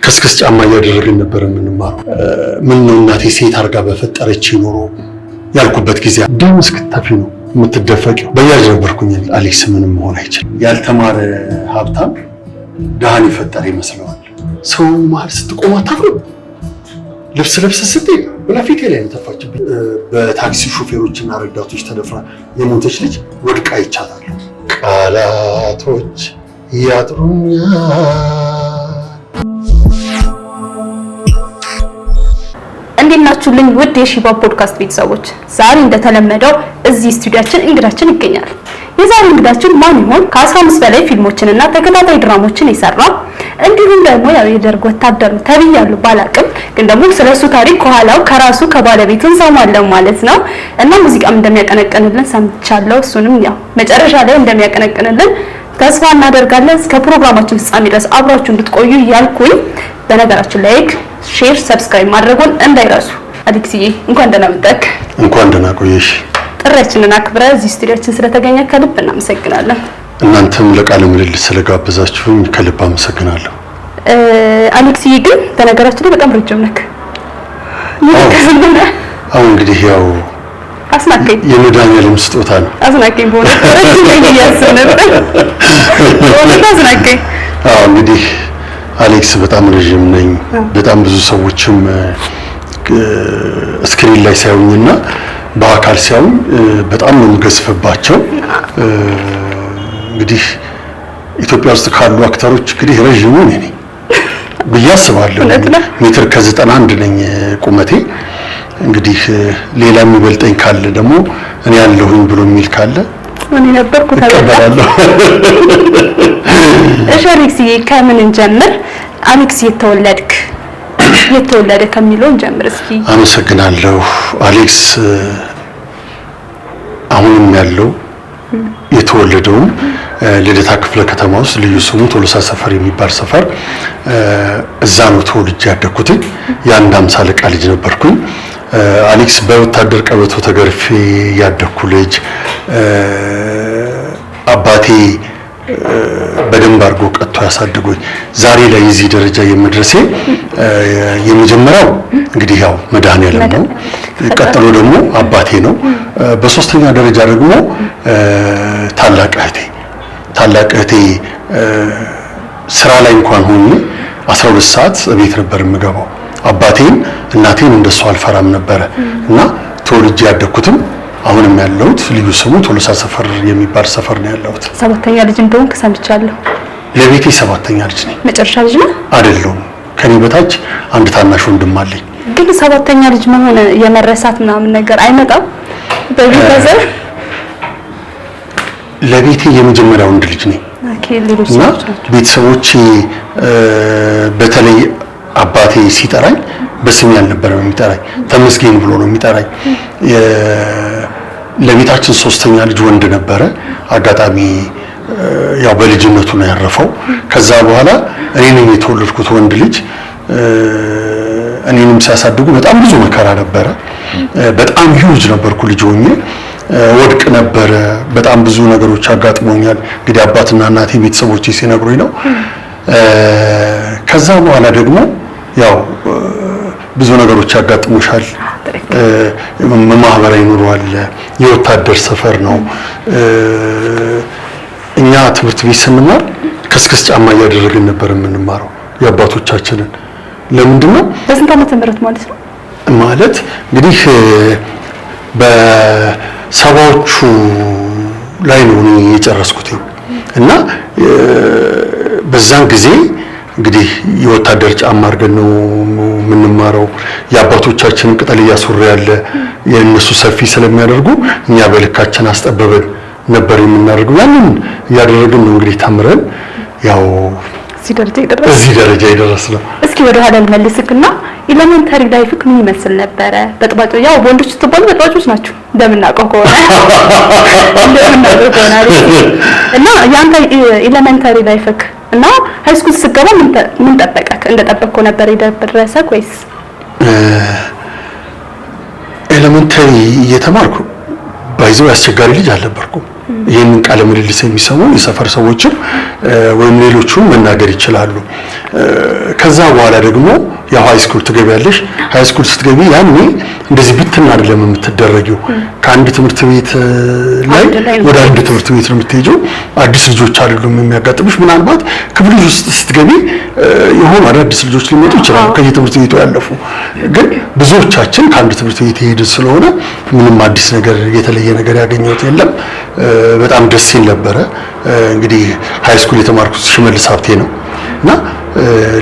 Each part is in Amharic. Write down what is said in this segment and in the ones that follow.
ከስክስ ጫማ እያደረግን ነበር የምንማረው። ምን ነው እናቴ ሴት አርጋ በፈጠረች ኖሮ ያልኩበት ጊዜ ደም እስክተፊ ነው የምትደፈቂው። በያጅ ነበርኩኝ። አሌክስ ምንም መሆን አይችልም። ያልተማረ ሀብታም ደሃን የፈጠረ ይመስለዋል። ሰው መሀል ስትቆም አታፍርም? ልብስ ለብስ ስትይ በፊቴ ላይ ተፋችብኝ። በታክሲ ሾፌሮችና ረዳቶች ተደፍራ የሞተች ልጅ ወድቃ ይቻላል። ቃላቶች ያጥሩኛል። እንዴት ናችሁልኝ ውድ የሺባ ፖድካስት ቤተሰቦች? ዛሬ እንደተለመደው እዚህ ስቱዲያችን እንግዳችን ይገኛል። የዛሬ እንግዳችን ማን ይሆን? ከ15 በላይ ፊልሞችንና ተከታታይ ድራማዎችን የሰራ እንዲሁም ደግሞ የደርግ ወታደር ተብያለሁ ባላቅም ግን ደግሞ ስለሱ ታሪክ ከኋላው ከራሱ ከባለቤቱ እንሰማለን ማለት ነው። እና ሙዚቃም እንደሚያቀነቅንልን ሰምቻለሁ። እሱንም ያው መጨረሻ ላይ እንደሚያቀነቅንልን ተስፋ እናደርጋለን። እስከ ፕሮግራማችን ፍጻሜ ድረስ አብራችሁ እንድትቆዩ ያልኩኝ። በነገራችን ላይክ፣ ሼር፣ ሰብስክራይብ ማድረጉን እንዳይረሱ። አሌክስዬ እንኳን ደህና መጣህ። እንኳን ደህና ቆየሽ። ጥሪያችንን አክብረህ እዚህ ስቱዲያችን ስለተገኘ ከልብ እናመሰግናለን። እናንተም ለቃለ ምልልስ ስለጋበዛችሁኝ ከልብ አመሰግናለሁ። አሌክስዬ ግን በነገራችን ላይ በጣም ረጅም ነህ። አሁን እንግዲህ ያው አስናቀኝ የመድኃኒዓለም ስጦታ ነው። አስናቀኝ በሆነ ረጅም ነኝ እያሰብን ነበር። በሆነ አስናቀኝ። አዎ እንግዲህ አሌክስ በጣም ረጅም ነኝ። በጣም ብዙ ሰዎችም ስክሪን ላይ ሳይሆንና በአካል ሲያዩኝ በጣም ነው የምገዝፍባቸው። እንግዲህ ኢትዮጵያ ውስጥ ካሉ አክተሮች እንግዲህ ረጅሙ እኔ ነኝ ብዬ አስባለሁ። ሜትር ከ91 ነኝ ቁመቴ። እንግዲህ ሌላ የሚበልጠኝ ካለ ደግሞ እኔ ያለሁኝ ብሎ የሚል ካለ እኔ ነበርኩ ተበላለው። እሺ አሌክስዬ ከምን እንጀምር? አሌክስ የተወለደ ከሚለው እንጀምር እስኪ። አመሰግናለሁ። አሌክስ አሁንም ያለው የተወለደው ልደታ ክፍለ ከተማ ውስጥ ልዩ ስሙ ቶሎሳ ሰፈር የሚባል ሰፈር እዛ ነው ተወልጄ ያደኩት። የአንድ 50 አለቃ ልጅ ነበርኩኝ። አሌክስ በወታደር ቀበቶ ተገርፌ ያደኩ ልጅ፣ አባቴ በደንብ አድርጎ ቀጥቶ ያሳደጎኝ ዛሬ ላይ እዚህ ደረጃ የመድረሴ የመጀመሪያው እንግዲህ ያው መድኃኒዓለም ነው። ቀጥሎ ደግሞ አባቴ ነው። በሶስተኛ ደረጃ ደግሞ ታላቅ እህቴ ስራ ላይ እንኳን ሆኜ 12 ሰዓት ቤት ነበር የምገባው። አባቴን እናቴን እንደሱ አልፈራም ነበረ እና ተወልጄ ያደኩትም አሁንም ያለሁት ልዩ ስሙ ቶሎሳ ሰፈር የሚባል ሰፈር ነው ያለሁት። ሰባተኛ ልጅ እንደሆንክ ሰምቻለሁ። ለቤቴ ሰባተኛ ልጅ ነኝ። መጨረሻ ልጅ ነው አይደለሁም። ከኔ በታች አንድ ታናሽ ወንድም አለኝ። ግን ሰባተኛ ልጅ መሆን የመረሳት ምናምን ነገር አይመጣም በቤተሰብ? ለቤቴ የመጀመሪያ ወንድ ልጅ ነኝ። እና ቤተሰቦቼ በተለይ አባቴ ሲጠራኝ በስሜ አልነበረም የሚጠራኝ፣ ተመስገን ብሎ ነው የሚጠራኝ። ለቤታችን ሶስተኛ ልጅ ወንድ ነበረ። አጋጣሚ ያው በልጅነቱ ነው ያረፈው። ከዛ በኋላ እኔ ነኝ የተወለድኩት ወንድ ልጅ። እኔንም ሲያሳድጉ በጣም ብዙ መከራ ነበረ። በጣም ሂውጅ ነበርኩ ልጅ ሆኜ፣ ወድቅ ነበረ። በጣም ብዙ ነገሮች አጋጥሞኛል። እንግዲህ አባትና እናቴ ቤተሰቦቼ ሲነግሩኝ ነው። ከዛ በኋላ ደግሞ ያው ብዙ ነገሮች ያጋጥሙሻል። ማህበራዊ ኑሮ አለ። የወታደር ሰፈር ነው። እኛ ትምህርት ቤት ስንማር ከስክስ ጫማ እያደረግን ነበር የምንማረው የአባቶቻችንን። ለምንድን ነው? በስንት ዓመተ ምህረት ማለት ነው? ማለት እንግዲህ በሰባዎቹ ላይ ነው እኔ የጨረስኩት እና በዛን ጊዜ እንግዲህ የወታደር ጫማ አድርገን ነው የምንማረው። የአባቶቻችንን ቅጠልያ ሱሪ ያለ የእነሱ ሰፊ ስለሚያደርጉ እኛ በልካችን አስጠበበን ነበር የምናደርገው። ያንን እያደረግን ነው እንግዲህ ተምረን ያው እዚህ ደረጃ የደረስነው። እስኪ ወደ ኋላ ልመልስክና ኤሌመንተሪ ላይፍክ ምን ይመስል ነበረ? በጥባጭ ያው ወንዶች ስትባሉ በጥባጮች ናችሁ እንደምናውቀው ከሆነ እና ያንተ ኤሌመንተሪ ላይፍክ እና ሃይ ስኩል ስትገባ ምን ጠበቀክ? እንደጠበቅከው ነበር የደረሰክ ወይስ? ኤሌመንተሪ እየተማርኩ ባይዘው አስቸጋሪ ልጅ አልነበርኩም። ይህንን ቃለ ምልልስ የሚሰሙ የሰፈር ሰዎችም ወይም ሌሎቹም መናገር ይችላሉ። ከዛ በኋላ ደግሞ ያው ሃይስኩል ትገቢያለሽ። ሃይስኩል ስትገቢ ያኔ እንደዚህ ብትና አይደለም የምትደረጊው። ከአንድ ትምህርት ቤት ላይ ወደ አንድ ትምህርት ቤት ነው የምትሄጂው። አዲስ ልጆች አይደሉም የሚያጋጥምሽ። ምናልባት ክፍል ውስጥ ስትገቢ የሆኑ አዳዲስ ልጆች ሊመጡ ይችላሉ ከየትምህርት ቤቱ ያለፉ። ግን ብዙዎቻችን ከአንድ ትምህርት ቤት የሄድን ስለሆነ ምንም አዲስ ነገር የተለየ ነገር ያገኘሁት የለም። በጣም ደስ ይል ነበረ። እንግዲህ ሃይስኩል የተማርኩት ሽመልስ ሀብቴ ነው እና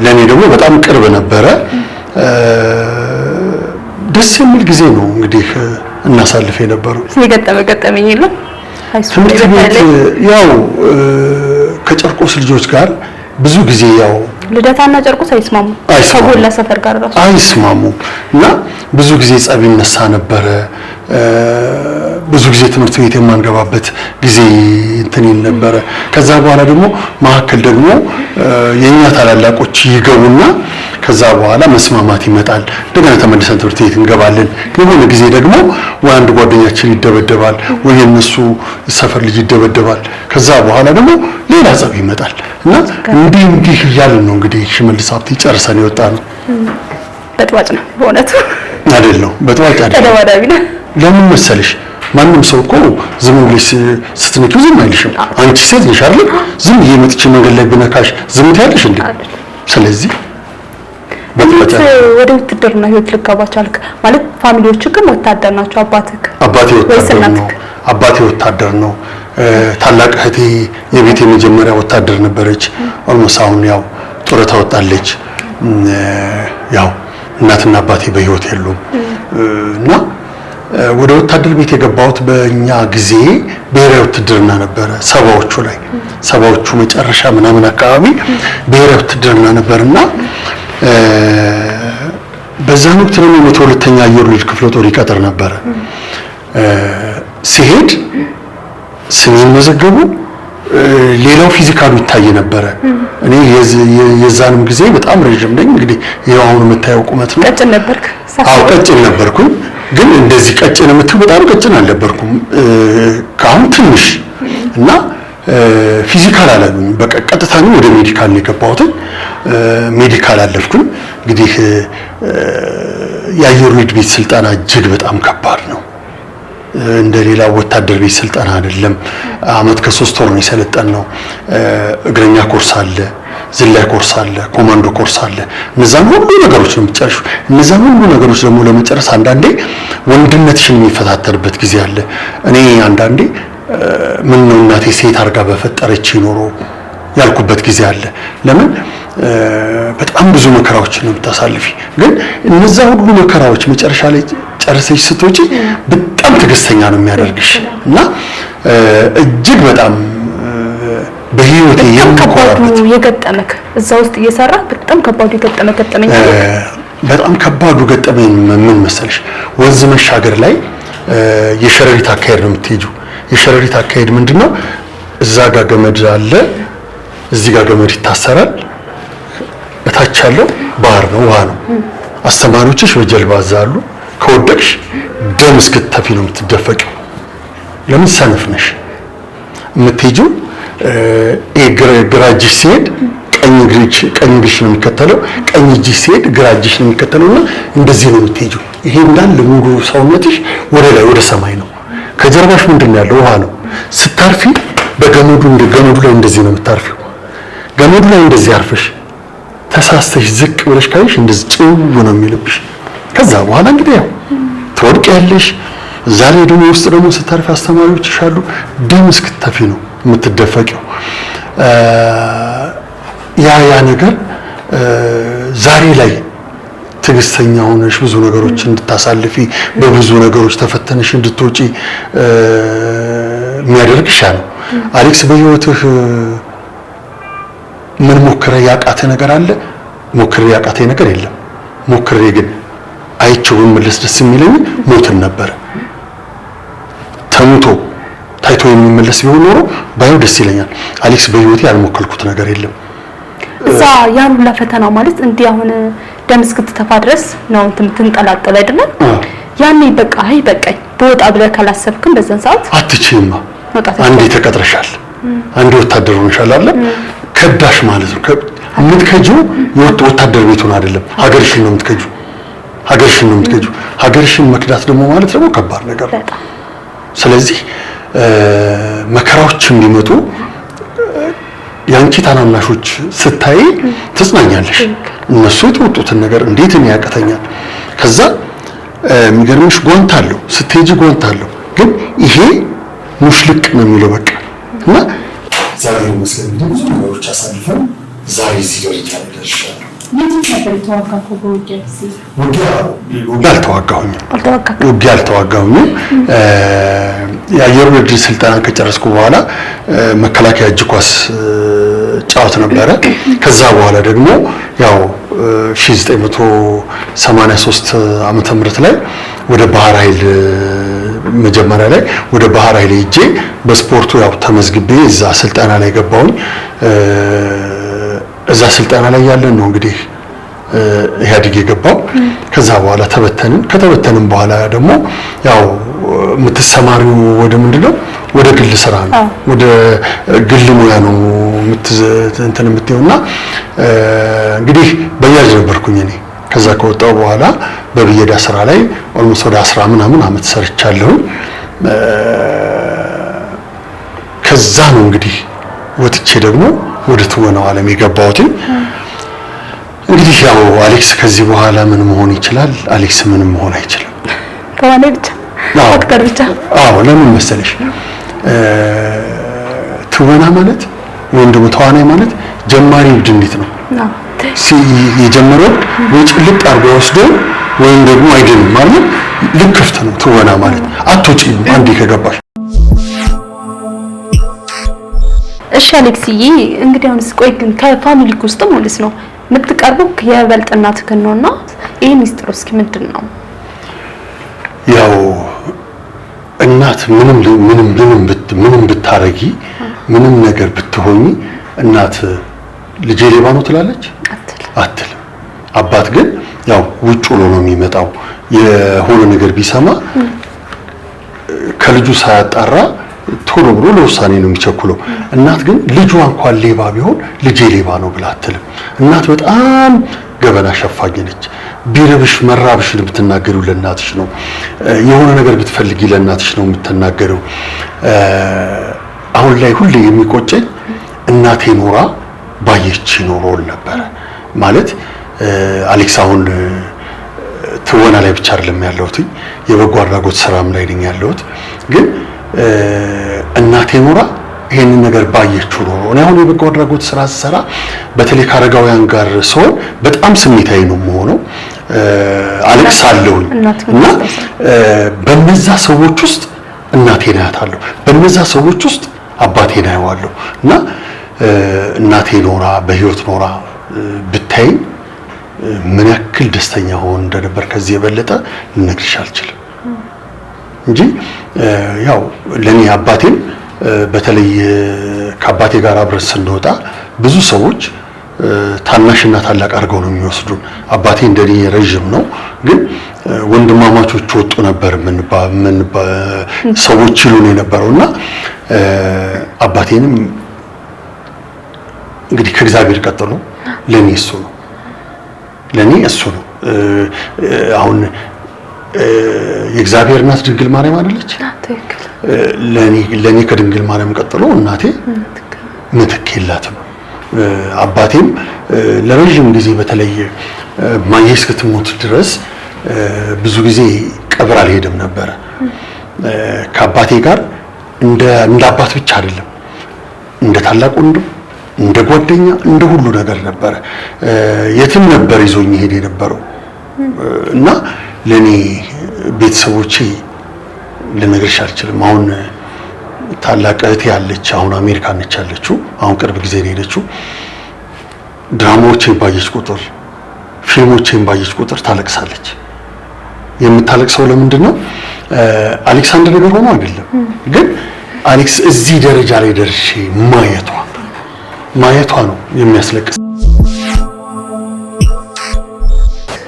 ለኔ ደግሞ በጣም ቅርብ ነበረ። ደስ የሚል ጊዜ ነው እንግዲህ እናሳልፍ የነበረው። ገጠመኝ የለም ሃይስኩል ትምህርት ቤት ያው ከጨርቆስ ልጆች ጋር ብዙ ጊዜ ያው ልደታና ጨርቆስ አይስማሙ ከጎላ ሰፈር ጋር ራሱ አይስማሙ እና ብዙ ጊዜ ጸብ ይነሳ ነበረ። ብዙ ጊዜ ትምህርት ቤት የማንገባበት ጊዜ እንትን ይል ነበረ። ከዛ በኋላ ደግሞ መሀከል ደግሞ የኛ ታላላቆች ይገቡና ከዛ በኋላ መስማማት ይመጣል። እንደገና ተመልሰን ትምህርት ቤት እንገባለን። የሆነ ጊዜ ደግሞ ወይ አንድ ጓደኛችን ይደበደባል ወይ የነሱ ሰፈር ልጅ ይደበደባል። ከዛ በኋላ ደግሞ ሌላ ጸብ ይመጣል እና እንዲህ እያልን ነው እንግዲህ ሽመልስ ሀብቴ ጨርሰን የወጣ ነው። በጥዋጭ ነው በእውነቱ አይደለም፣ በጥዋጭ አይደለም። ተደባዳቢ ነው። ለምን መሰለሽ ማንም ሰው እኮ ዝም ብለሽ ስትነኪው ዝም አይልሽም። አንቺ ሴት ነሽ አይደል? ዝም እየመጥቼ መንገድ ላይ ብነካሽ ዝም ትያለሽ እንዴ? ስለዚህ ወደ ውትድርና ህይወት ልገባ ቻልክ ማለት ፋሚሊዎቹ ግን ወታደር ናቸው። አባቴ ወታደር ነው። አባቴ ወታደር ነው። ታላቅ እህቴ የቤት የመጀመሪያ ወታደር ነበረች። ኦልሞስት አሁን ያው ጡረታ ወጣለች። ያው እናትና አባቴ በህይወት የሉም እና ወደ ወታደር ቤት የገባሁት በእኛ ጊዜ ብሔራዊ ውትድርና ነበረ። ሰባዎቹ መጨረሻ ምናምን አካባቢ ብሔራዊ ውትድርና ነበርና በዛን ወቅት ደግሞ 102ኛ አየር ወለድ ክፍለ ጦር ይቀጥር ነበረ። ሲሄድ ስሜን መዘገቡ፣ ሌላው ፊዚካሉ ይታይ ነበረ። እኔ የዛንም ጊዜ በጣም ረጅም ነኝ። እንግዲህ ይሄው አሁን የምታየው ቁመት ነው። ቀጭን ነበርክ? አዎ ቀጭን ነበርኩኝ። ግን እንደዚህ ቀጭን የምትይው በጣም ቀጭን አልነበርኩም። ከአሁን ትንሽ እና ፊዚካል አላሉኝ። በቃ ቀጥታ ነው ወደ ሜዲካል ነው የገባሁት። ሜዲካል አለፍኩኝ። እንግዲህ የአየር ወለድ ቤት ስልጠና እጅግ በጣም ከባድ ነው። እንደ ሌላ ወታደር ቤት ስልጠና አይደለም። አመት ከ3 ወር ነው የሰለጠነው። እግረኛ ኮርስ አለ፣ ዝላይ ኮርስ አለ፣ ኮማንዶ ኮርስ አለ። እነዛን ሁሉ ነገሮች ነው የምትጨርሺው። እነዛን ሁሉ ነገሮች ደግሞ ለመጨረስ አንዳንዴ ወንድነትሽን የሚፈታተርበት ጊዜ አለ። እኔ አንዳንዴ ምን ነው እናቴ ሴት አድርጋ በፈጠረች ይኖሮ ያልኩበት ጊዜ አለ። ለምን በጣም ብዙ መከራዎችን ነው የምታሳልፊ። ግን እነዛ ሁሉ መከራዎች መጨረሻ ላይ ጨርሰሽ ስትወጪ በጣም ትዕግስተኛ ነው የሚያደርግሽ እና እጅግ በጣም በህይወቴ የምኮራበት የገጠመክ እዛ ውስጥ እየሰራ በጣም ከባዱ ገጠመኝ በጣም ከባዱ ገጠመኝ ምን መሰለሽ? ወንዝ መሻገር ላይ የሸረሪት አካሄድ ነው የምትሄጂው። የሸረሪት አካሄድ ምንድነው? እዛ ጋር ገመድ አለ፣ እዚህ ጋር ገመድ ይታሰራል። እታች ያለው ባህር ነው፣ ውሃ ነው። አስተማሪዎችሽ በጀልባ እዛ አሉ። ከወደቅሽ ደም እስክትተፊ ነው የምትደፈቂው። ለምን? ሰነፍ ነሽ። የምትሄጂው ግራ እጅሽ ሲሄድ ቀኝ እግርሽ ነው የሚከተለው፣ ቀኝ እጅሽ ሲሄድ ግራ እጅሽ ነው የሚከተለውና እንደዚህ ነው የምትሄጂው። ይሄ እንዳለ ሙሉ ሰውነትሽ ወደ ላይ ወደ ሰማይ ነው። ከጀርባሽ ምንድነው ያለው? ውሃ ነው። ስታርፊ ገመዱ ላይ እንደዚህ ነው የምታርፊው። ገመዱ ላይ እንደዚህ አርፈሽ ተሳስተሽ ዝቅ ብለሽ ካይሽ እንደዚህ ጭው ነው የሚልብሽ። ከዛ በኋላ እንግዲህ ያው ትወድቂያለሽ። እዛ ላይ ደግሞ ውስጥ ደግሞ ስታርፊ አስተማሪዎችሽ አሉ። ደም እስክትተፊ ነው የምትደፈቂው። ያ ነገር ዛሬ ላይ ትዕግስተኛ ሆነሽ ብዙ ነገሮች እንድታሳልፊ በብዙ ነገሮች ተፈተነሽ እንድትወጪ የሚያደርግሽ ነው። አሌክስ በህይወትህ ምን ሞክረ ያቃተ ነገር አለ? ሞክሬ ያቃተ ነገር የለም። ሞክሬ ግን አይቼው ብመለስ ደስ የሚለኝ ሞትን ነበር። ተሙቶ ታይቶ የሚመለስ ቢሆን ኖሮ ባየው ደስ ይለኛል። አሌክስ በህይወቴ ያልሞከልኩት ነገር የለም። እዛ ያን ሁላ ፈተና ማለት እንዲህ አሁን ደም እስክትተፋ ድረስ ነው ትንጠላጠል አይደለም? ያኔ በቃ በቃኝ በወጣ ብለህ ካላሰብክም በዛን ሰዓት አትችይማ። አንዴ ተቀጥረሻል፣ አንዴ ወታደር ሆነሻል አይደል? ከዳሽ ማለት ነው። የምትከጂው ወታደር ቤቱን አይደለም፣ ሀገርሽን ነው የምትከጂው። ሀገርሽን መክዳት ደግሞ ማለት ደግሞ ከባድ ነገር ነው። ስለዚህ መከራዎችን ቢመጡ ያንቺ ታናናሾች ስታይ ትጽናኛለሽ። እነሱ የተወጡትን ነገር እንዴት እኔ ያቀተኛል። ከዛ የሚገርምሽ ጓንት አለው ስትሄጂ ጓንት አለው፣ ግን ይሄ ሙሽልቅ ነው የሚለው በቃ። እና ዛሬ መስለን ብዙ ነገሮች አሳልፈን ዛሬ እዚህ ደረጃ ላይ ደርሻለሁ። ውጊያ አልተዋጋሁኝም። የአየር ወለድ ስልጠና ከጨረስኩ በኋላ መከላከያ እጅ ኳስ ጫወት ነበረ። ከዛ በኋላ ደግሞ ያው 1983 ዓመተ ምህረት ላይ ወደ ባህር ኃይል መጀመሪያ ላይ ወደ ባህር ኃይል ሄጄ በስፖርቱ ያው ተመዝግቤ እዛ ስልጠና ላይ ገባሁኝ። እዛ ስልጠና ላይ ያለን ነው እንግዲህ ኢህአዴግ የገባው። ከዛ በኋላ ተበተንን። ከተበተንን በኋላ ደግሞ ያው የምትሰማሪው ወደ ምንድነው ወደ ግል ስራ ነው፣ ወደ ግል ሙያ ነው እንትን የምትይውና እንግዲህ በያጅ ነበርኩኝ እኔ። ከዛ ከወጣው በኋላ በብየዳ ስራ ላይ ኦልሞስት ወደ 10 ምናምን ዓመት ሰርቻለሁ። ከዛ ነው እንግዲህ ወጥቼ ደግሞ ወደ ትወናው ዓለም የገባሁት። እንግዲህ ያው አሌክስ ከዚህ በኋላ ምን መሆን ይችላል? አሌክስ ምንም መሆን አይችልም። ተዋናይ ብቻ፣ አክተር ብቻ። አዎ ለምን መሰለሽ ትወና ማለት ወይም ደግሞ ተዋናይ ማለት ጀማሪ እብድ እንዴት ነው የጀመረው ወይ ጭልጥ አድርጎ ወስዶ ወይም ደግሞ አይደለም ማለት ልክ ክፍት ነው። ትወና ማለት አትወጪም አንዴ ከገባሽ። እሺ አሌክስዬ፣ እንግዲህ አሁንስ ቆይ ግን ከፋሚሊ ውስጥ ማለት ነው የምትቀርበው የበልጥ እናትህን ነውና ይሄ ሚስጥሩ እስኪ ምንድን ነው? ያው እናት ምንም ብታረጊ ምንም ነገር ብትሆኚ እናት ልጄ ሌባ ነው ትላለች አትልም። አባት ግን ያው ውጭ ሆኖ ነው የሚመጣው። የሆነ ነገር ቢሰማ ከልጁ ሳያጣራ ቶሎ ብሎ ለውሳኔ ነው የሚቸኩለው። እናት ግን ልጇ እንኳን ሌባ ቢሆን ልጄ ሌባ ነው ብላ አትልም። እናት በጣም ገበና ሸፋኝ ነች። ቢርብሽ መራብሽን ብትናገሪው ለእናትሽ ነው። የሆነ ነገር ብትፈልጊ ለእናትሽ ነው የምትናገረው። አሁን ላይ ሁሌ የሚቆጨኝ እናቴ ኖራ ባየች ኖሮል ነበረ ማለት አሌክስ አሁን ትወና ላይ ብቻ አይደለም ያለሁት፣ የበጎ አድራጎት ስራም ላይ ነኝ ያለሁት። ግን እናቴ ኖራ ይሄንን ነገር ባየችው ኖሮ እኔ አሁን የበጎ አድራጎት ስራ ስሰራ በተለይ ከአረጋውያን ጋር ሰው በጣም ስሜታዊ ነው የምሆነው። አለቅሳለሁኝ እና በነዛ ሰዎች ውስጥ እናቴን አያታለሁ፣ በነዛ ሰዎች ውስጥ አባቴን አየዋለሁ። እና እናቴ ኖራ በህይወት ኖራ ብታይ ምን ያክል ደስተኛ ሆን እንደነበር ከዚህ የበለጠ ልነግርሽ አልችልም እንጂ ያው ለኔ አባቴም በተለይ ከአባቴ ጋር አብረን ስንወጣ ብዙ ሰዎች ታናሽና ታላቅ አድርገው ነው የሚወስዱን። አባቴ እንደኔ ረጅም ነው፣ ግን ወንድማማቾች ወጡ ነበር ምን ሰዎች ይሉን የነበረውና አባቴንም እንግዲህ ከእግዚአብሔር ቀጥሎ ለኔ እሱ ነው። አሁን የእግዚአብሔር እናት ድንግል ማርያም አይደለች? ለኔ ከድንግል ማርያም ቀጥሎ እናቴ ምትክ የላትም። አባቴም ለረጅም ጊዜ በተለይ ማየ እስክትሞት ድረስ ብዙ ጊዜ ቀብር አልሄድም ነበረ። ከአባቴ ጋር እንደ አባት ብቻ አይደለም፣ እንደ ታላቅ ወንድም፣ እንደ ጓደኛ፣ እንደ ሁሉ ነገር ነበረ። የትም ነበር ይዞኝ ሄድ የነበረው እና ለኔ ቤተሰቦቼ ልነግርሽ አልችልም። አሁን ታላቅ እህቴ ያለች አሁን አሜሪካ ነች ያለችው። አሁን ቅርብ ጊዜ ነው ሄደችው። ድራማዎችን ባየች ቁጥር፣ ፊልሞችን ባየች ቁጥር ታለቅሳለች። የምታለቅሰው ለምንድን ነው? አሌክሳንደር ነገር ሆኖ አይደለም፣ ግን አሌክስ እዚህ ደረጃ ላይ ደርሼ ማየቷ ነው የሚያስለቅስ።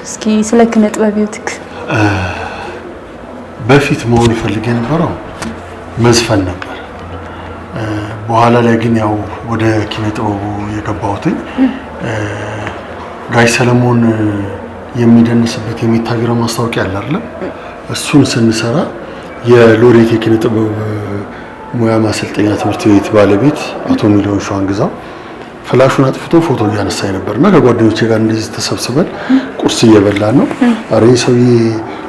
እስኪ ስለ ኪነ ጥበብ ህይወትክ። በፊት መሆን ፈልጌ የነበረው መዝፈን ነበር። በኋላ ላይ ግን ያው ወደ ኪነ ጥበቡ የገባሁትኝ ጋሽ ሰለሞን የሚደንስበት የሚታገረው ማስታወቂያ አለ አይደል? እሱን ስንሰራ የሎሬት የኪነ ጥበብ ሙያ ማሰልጠኛ ትምህርት ቤት ባለቤት አቶ ሚሊዮን ሸዋንግዛው ፍላሹን አጥፍቶ ፎቶ እያነሳኝ ነበርና ከጓደኞቼ ጋር እንደዚህ ተሰብስበን ቁርስ እየበላን ነው። አሬ ሰውዬ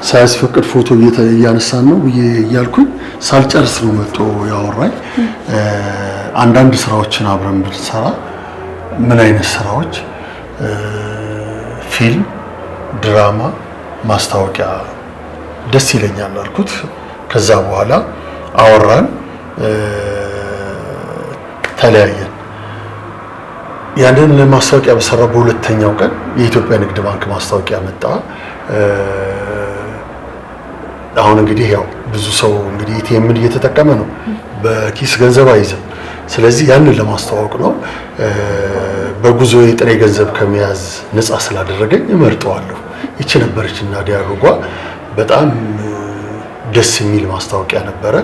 ሳያስፈቅድ ፎቶ እያነሳን ነው ብዬ እያልኩኝ ሳልጨርስ ነው መጥቶ ያወራኝ። አንዳንድ ስራዎችን አብረን ብንሰራ ምን አይነት ስራዎች፣ ፊልም፣ ድራማ፣ ማስታወቂያ ደስ ይለኛል አልኩት። ከዛ በኋላ አወራን፣ ተለያየን። ያንን ማስታወቂያ በሰራ በሁለተኛው ቀን የኢትዮጵያ ንግድ ባንክ ማስታወቂያ መጣ። አሁን እንግዲህ ያው ብዙ ሰው እንግዲህ ኤቲኤምን እየተጠቀመ ነው፣ በኪስ ገንዘብ አይዝም። ስለዚህ ያንን ለማስተዋወቅ ነው። በጉዞ የጥሬ ገንዘብ ከመያዝ ነፃ ስላደረገኝ እመርጠዋለሁ። ይቺ ነበረች እና ዲያሎጓ በጣም ደስ የሚል ማስታወቂያ ነበረ።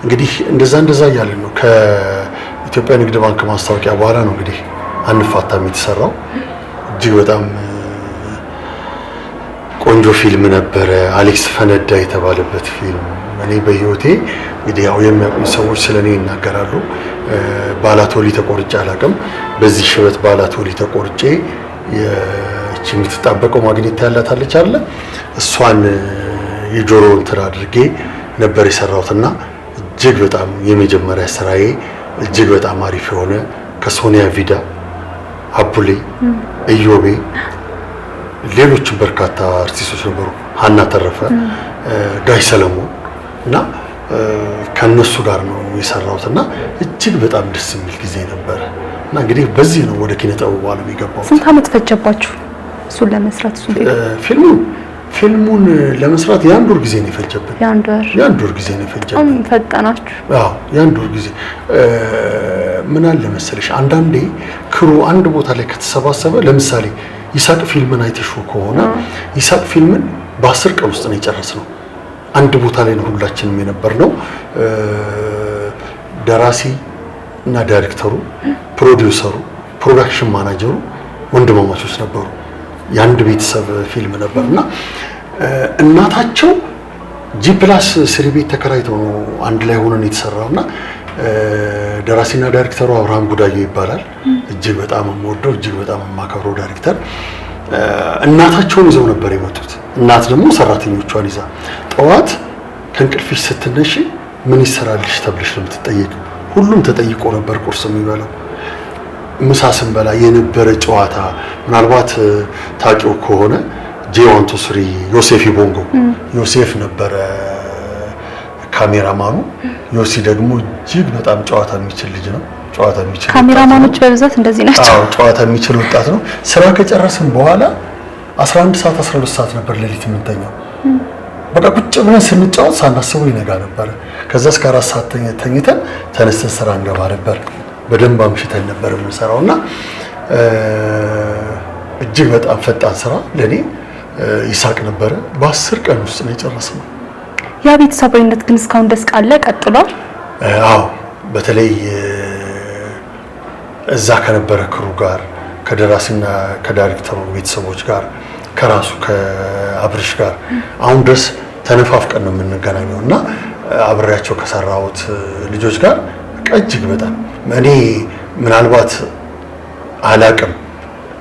እንግዲህ እንደዛ እያልን ነው ከኢትዮጵያ ንግድ ባንክ ማስታወቂያ በኋላ ነው እንግዲህ አንፋታም የተሰራው። እጅግ በጣም ቆንጆ ፊልም ነበረ። አሌክስ ፈነዳ የተባለበት ፊልም። እኔ በህይወቴ እንግዲህ ያው የሚያውቁኝ ሰዎች ስለኔ ይናገራሉ። ባላቶሊ ተቆርጬ አላውቅም። በዚህ ሽበት ባላቶሊ ተቆርጬ እቺ የምትጣበቀው ማግኔት ያላታለች አለ እሷን የጆሮ እንትን አድርጌ ነበር የሰራሁትና እጅግ በጣም የመጀመሪያ ስራዬ እጅግ በጣም አሪፍ የሆነ ከሶኒያ ቪዳ፣ አቡሌ፣ እዮቤ ሌሎችም በርካታ አርቲስቶች ነበሩ። ሀና ተረፈ፣ ጋሽ ሰለሞን እና ከነሱ ጋር ነው የሰራሁትና እጅግ በጣም ደስ የሚል ጊዜ ነበር እና እንግዲህ በዚህ ነው ወደ ኪነ ጥበቡ ዓለም የገባሁት። ስንት ዓመት ፈጀባችሁ እሱን ለመስራት? ፊልሙን ለመስራት የአንድ ወር ጊዜ ነው የፈጀብን። የአንድ ወር ጊዜ ነው የፈጀብን። ፈጠናችሁ? አዎ የአንድ ወር ጊዜ። ምን አለ መሰለሽ አንዳንዴ ክሩ አንድ ቦታ ላይ ከተሰባሰበ፣ ለምሳሌ ይሳቅ ፊልምን አይተሽው ከሆነ ይሳቅ ፊልምን በ10 ቀን ውስጥ ነው የጨረስነው። አንድ ቦታ ላይ ነው ሁላችንም የነበርነው። ደራሲ እና ዳይሬክተሩ፣ ፕሮዲውሰሩ፣ ፕሮዳክሽን ማናጀሩ ወንድማማቾች ነበሩ። የአንድ ቤተሰብ ፊልም ነበርና እናታቸው G+3 ቤት ተከራይተው ነው አንድ ላይ ሆነን የተሰራውና ደራሲና ዳይሬክተሩ አብርሃም ጉዳዬ ይባላል። እጅግ በጣም የምወደው እጅግ በጣም የማከብረው ዳይሬክተር። እናታቸውን ይዘው ነበር የመጡት። እናት ደግሞ ሰራተኞቿን ይዛ ጠዋት ከእንቅልፍሽ ስትነሺ ምን ይሰራልሽ ተብለሽ ነው የምትጠየቂው። ሁሉም ተጠይቆ ነበር ቁርስ የሚበላው። ምሳ ስንበላ የነበረ ጨዋታ ምናልባት ታውቂው ከሆነ J123 ዮሴፍ ይቦንጎ ዮሴፍ ነበረ ካሜራማኑ። ዮሲ ደግሞ እጅግ በጣም ጨዋታ የሚችል ልጅ ነው። ጨዋታ የሚችል ካሜራማኖች በብዛት እንደዚህ ናቸው። አዎ ጨዋታ የሚችል ወጣት ነው። ስራ ከጨረስን በኋላ 11 ሰዓት 12 ሰዓት ነበር ሌሊት የምንተኛው። በቃ ቁጭ ብለን ስንጫወት ሳናስበው ይነጋ ነበር። ከዛ እስከ 4 ሰዓት ተኝተን ተነስተን ስራ እንገባ ነበር። በደንብ አምሽተን ነበር የምንሰራውና እጅግ በጣም ፈጣን ስራ ለኔ ይሳቅ ነበረ። በ10 ቀን ውስጥ ነው የጨረስነው። ያ ቤተሰባዊነት ግን እስካሁን ደስ ቃለ ቀጥሏል? አዎ በተለይ እዛ ከነበረ ክሩ ጋር ከደራሲና ከዳይሬክተሩ ቤተሰቦች ጋር ከራሱ ከአብርሽ ጋር አሁን ድረስ ተነፋፍቀን ነው የምንገናኘው እና አብሬያቸው ከሰራሁት ልጆች ጋር እጅግ በጣም እኔ ምናልባት አላቅም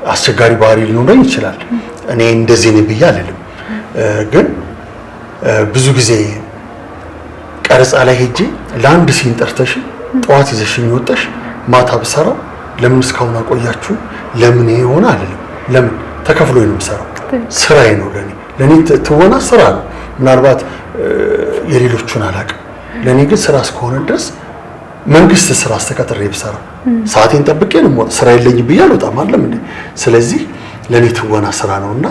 አስቸጋሪ ባህሪ ሊኖረኝ ይችላል። እኔ እንደዚህ ነኝ ብዬ አልልም፣ ግን ብዙ ጊዜ ቀረጻ ላይ ሄጄ ለአንድ ሲን ጠርተሽ ጠዋት ይዘሽኝ ወጣሽ ማታ ብሰራው ለምን እስካሁን አቆያችሁ ለምን ይሆን አልልም። ለምን ተከፍሎኝ ነው የምሰራው፣ ስራዬ ነው። ለኔ ትወና ስራ ነው። ምናልባት የሌሎቹን አላቅም፣ ለኔ ግን ስራ እስከሆነ ድረስ መንግስት ስራ አስተካክሬ ብሰራ ሰዓቴን ጠብቄ ነው የምወጣው። ስራ የለኝ ብዬ አልወጣም አይደለም እንዴ? ስለዚህ ለኔ ትወና ስራ ነውና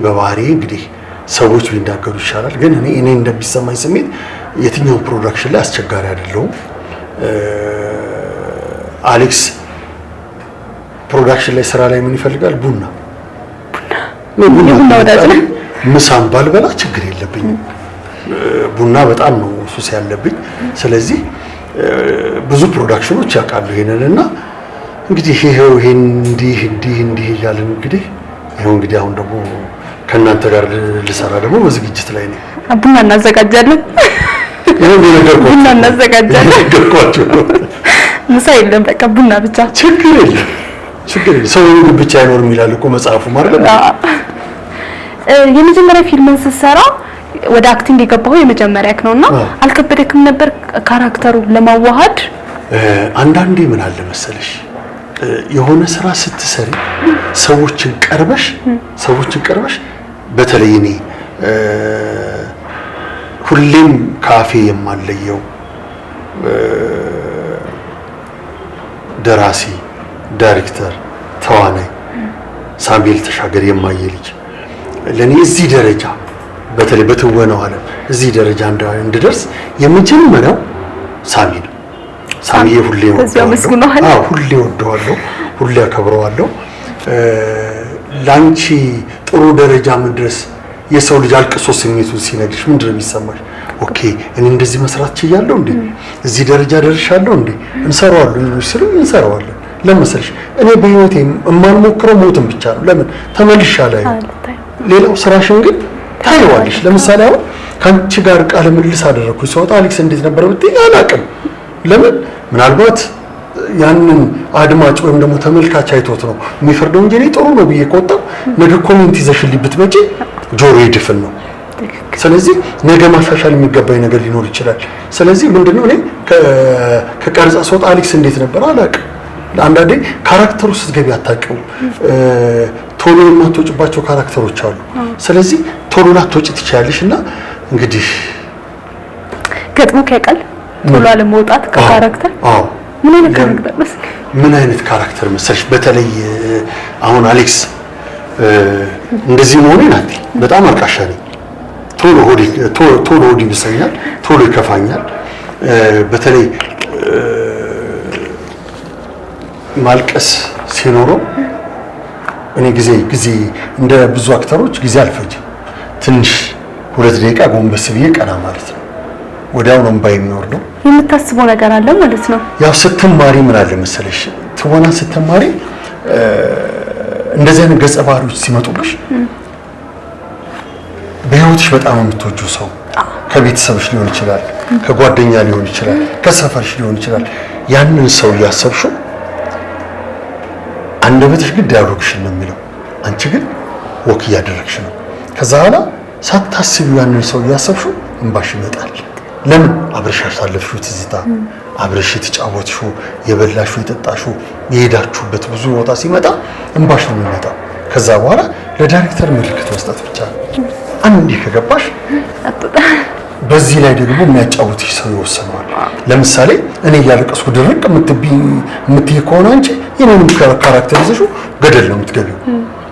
በባህሪ እንግዲህ ሰዎች ቢናገሩ ይሻላል፣ ግን እኔ እንደሚሰማኝ ስሜት የትኛውን ፕሮዳክሽን ላይ አስቸጋሪ አይደለሁም። አሌክስ ፕሮዳክሽን ላይ ስራ ላይ ምን ይፈልጋል? ቡና ምሳም ባልበላ ችግር የለብኝም። ቡና በጣም ነው ሱስ ያለብኝ። ስለዚህ ብዙ ፕሮዳክሽኖች ያውቃሉ ይሄንንና እንግዲህ ይሄን እንዲህ እያልን እንግዲህ ይሄው እንግዲህ አሁን ደግሞ ከእናንተ ጋር ልሰራ ደግሞ በዝግጅት ላይ ነኝ። ቡና እናዘጋጃለን። ቡና እናዘጋጃለን። ምሳ የለም፣ በቃ ቡና ብቻ። ችግር የለም። ሰው ብቻ አይኖርም ይላል እኮ መጽሐፉ ማለት ነው። የመጀመሪያ ፊልምን ስትሰራ ወደ አክቲንግ የገባው የመጀመሪያክ ነውና አልከበደክም ነበር ካራክተሩ ለማዋሃድ? አንዳንዴ ምን አለ መሰለሽ የሆነ ስራ ስትሰሪ ሰዎችን ቀርበሽ በተለይ እኔ ሁሌም ካፌ የማለየው ደራሲ፣ ዳይሬክተር፣ ተዋናይ ሳሙኤል ተሻገር የማየ ልጅ ለኔ እዚህ ደረጃ በተለይ በትወናው ዓለም እዚህ ደረጃ እንድደርስ የመጀመሪያው ሳሚ ነው። ሳሚዬ ሁሌ ወደዋለሁ፣ ሁሌ አከብረዋለሁ። ላንቺ ጥሩ ደረጃ መድረስ የሰው ልጅ አልቅሶ ስሜቱን ሲነግርሽ ምንድነው የሚሰማሽ? ኦኬ እኔ እንደዚህ መስራት ችያለሁ እንዴ? እዚህ ደረጃ ደርሻለሁ እንዴ? እንሰራዋለን። ለምሳሌ እኔ በህይወቴ የማልሞክረው ሞትን ብቻ ነው። ለምን ተመልሻ ላይ ሌላው ስራሽን ግን ታይዋለሽ። ለምሳሌ አሁን ካንቺ ጋር ቃለ ምልልስ አደረኩኝ። ሰውጣ አሌክስ እንዴት ነበር ብትይ አላውቅም። ለምን ምናልባት ያንን አድማጭ ወይም ደግሞ ተመልካች አይቶት ነው የሚፈርደው እንጂ እኔ ጥሩ ነው ብዬ ከወጣሁ ነገ ኮሜንት ይዘሽልኝ ብትመጪ ጆሮዬ ድፍን ነው። ስለዚህ ነገ ማሻሻል የሚገባኝ ነገር ሊኖር ይችላል። ስለዚህ ምንድነው እኔ ከቀርጻ ሰውጣ አሌክስ እንዴት ነበር አላውቅም። አንዳንዴ ካራክተሩ ስትገቢ አታውቂው። ቶሎ የማትወጭባቸው ካራክተሮች አሉ። ስለዚህ ቶሎ ላትወጭ ትችያለሽና እንግዲህ ገጥሞ ከቀል ቶሎ አለመውጣት ከካራክተር ምን አይነት ካራክተር መሰለሽ? በተለይ አሁን አሌክስ እንደዚህ መሆኔ ናት። በጣም አልቃሻ ነኝ። ቶሎ ሆድ ይብሰኛል፣ ቶሎ ይከፋኛል። በተለይ ማልቀስ ሲኖረው እኔ ጊዜ እንደ ብዙ አክተሮች ጊዜ አልፈጅም። ትንሽ 2 ደቂቃ ጎንበስ ብዬ ቀና ማለት ነው። ወዲያው ነው እምባ የሚወርደው። የምታስበው ነገር አለ ማለት ነው። ያው ስትማሪ ምን አለ መሰለሽ ትወና ስትማሪ እንደዚህ አይነት ገጸ ባህሪዎች ሲመጡብሽ በህይወትሽ በጣም የምትወጂው ሰው ከቤተሰብሽ ሊሆን ይችላል፣ ከጓደኛ ሊሆን ይችላል፣ ከሰፈርሽ ሊሆን ይችላል። ያንን ሰው እያሰብሽው አንደበትሽ ግን ዳያሎግሽን ነው የሚለው፣ አንቺ ግን ወክ እያደረግሽ ነው። ከዛ በኋላ ሳታስቢው ያንን ሰው እያሰብሽው እንባሽ ይመጣል። ለምን አብረሽ ያሳለፍሽው ትዝታ፣ አብረሽ የተጫወትሽው፣ የበላሽው፣ የጠጣሽው፣ የሄዳችሁበት ብዙ ቦታ ሲመጣ እንባሽ ነው የሚመጣው። ከዛ በኋላ ለዳይሬክተር ምልክት መስጠት ብቻ ነው። አንዴ ከገባሽ በዚህ ላይ ደግሞ የሚያጫውትሽ ሰው ይወሰነዋል። ለምሳሌ እኔ እያለቀስኩ ድርቅ የምትይ ከሆነ አንቺ የኔንም ካራክተር ይዘሽው ገደል ነው የምትገቢው።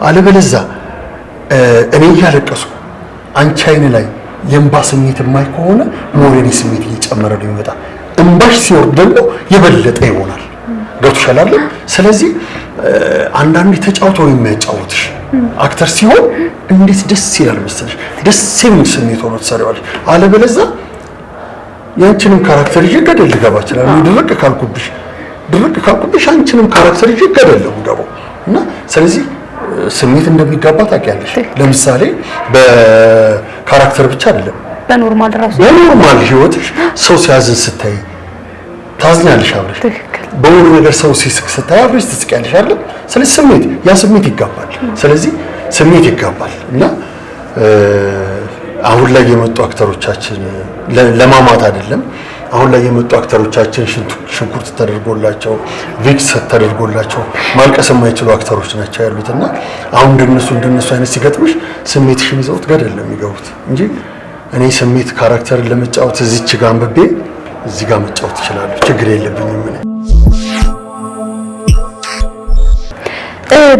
አለበለዚያ እኔ እያለቀስኩ አንቺ አይን ላይ የእንባ ስሜት የማይ ከሆነ ሞሬኒ ስሜት እየጨመረ ነው የሚመጣ። እንባሽ ሲወርድ ደግሞ የበለጠ ይሆናል። ገብቶሻል አይደል? ስለዚህ አንዳንዴ ተጫውቶ የሚያጫውትሽ አክተር ሲሆን እንዴት ደስ ይላል መሰለሽ። ደስ የሚል ስሜት ሆኖ ትሰሪዋለሽ። አለበለዚያ ያንቺንም ካራክተር ይዤ ገደል ልገባ እችላለሁ። ድርቅ ካልኩብሽ አንቺንም ካራክተር ይዤ ገደል ነው የምገባው እና ስለዚህ ስሜት እንደሚጋባ ታውቂያለሽ። ለምሳሌ በካራክተር ብቻ አይደለም፣ በኖርማል ህይወትሽ ሰው ሲያዝን ስታይ ታዝኛለሽ አብረሽ። በሆነ ነገር ሰው ሲስቅ ስታይ አብረሽ ትስቂያለሽ አይደል? ስለዚህ ስሜት ይጋባል። ስለዚህ ስሜት ይጋባል እና አሁን ላይ የመጡ አክተሮቻችን ለማማት አይደለም። አሁን ላይ የመጡ አክተሮቻችን ሽንኩርት ተደርጎላቸው ቪክስ ተደርጎላቸው ማልቀስ የማይችሉ አክተሮች ናቸው ያሉትና አሁን እንደነሱ አይነት ሲገጥምሽ ስሜትሽን ይዘውት ገደል ነው የሚገቡት እንጂ እኔ ስሜት ካራክተርን ለመጫወት እዚች ጋር አንብቤ እዚህ ጋር መጫወት እችላለሁ። ችግር የለብኝም። ምን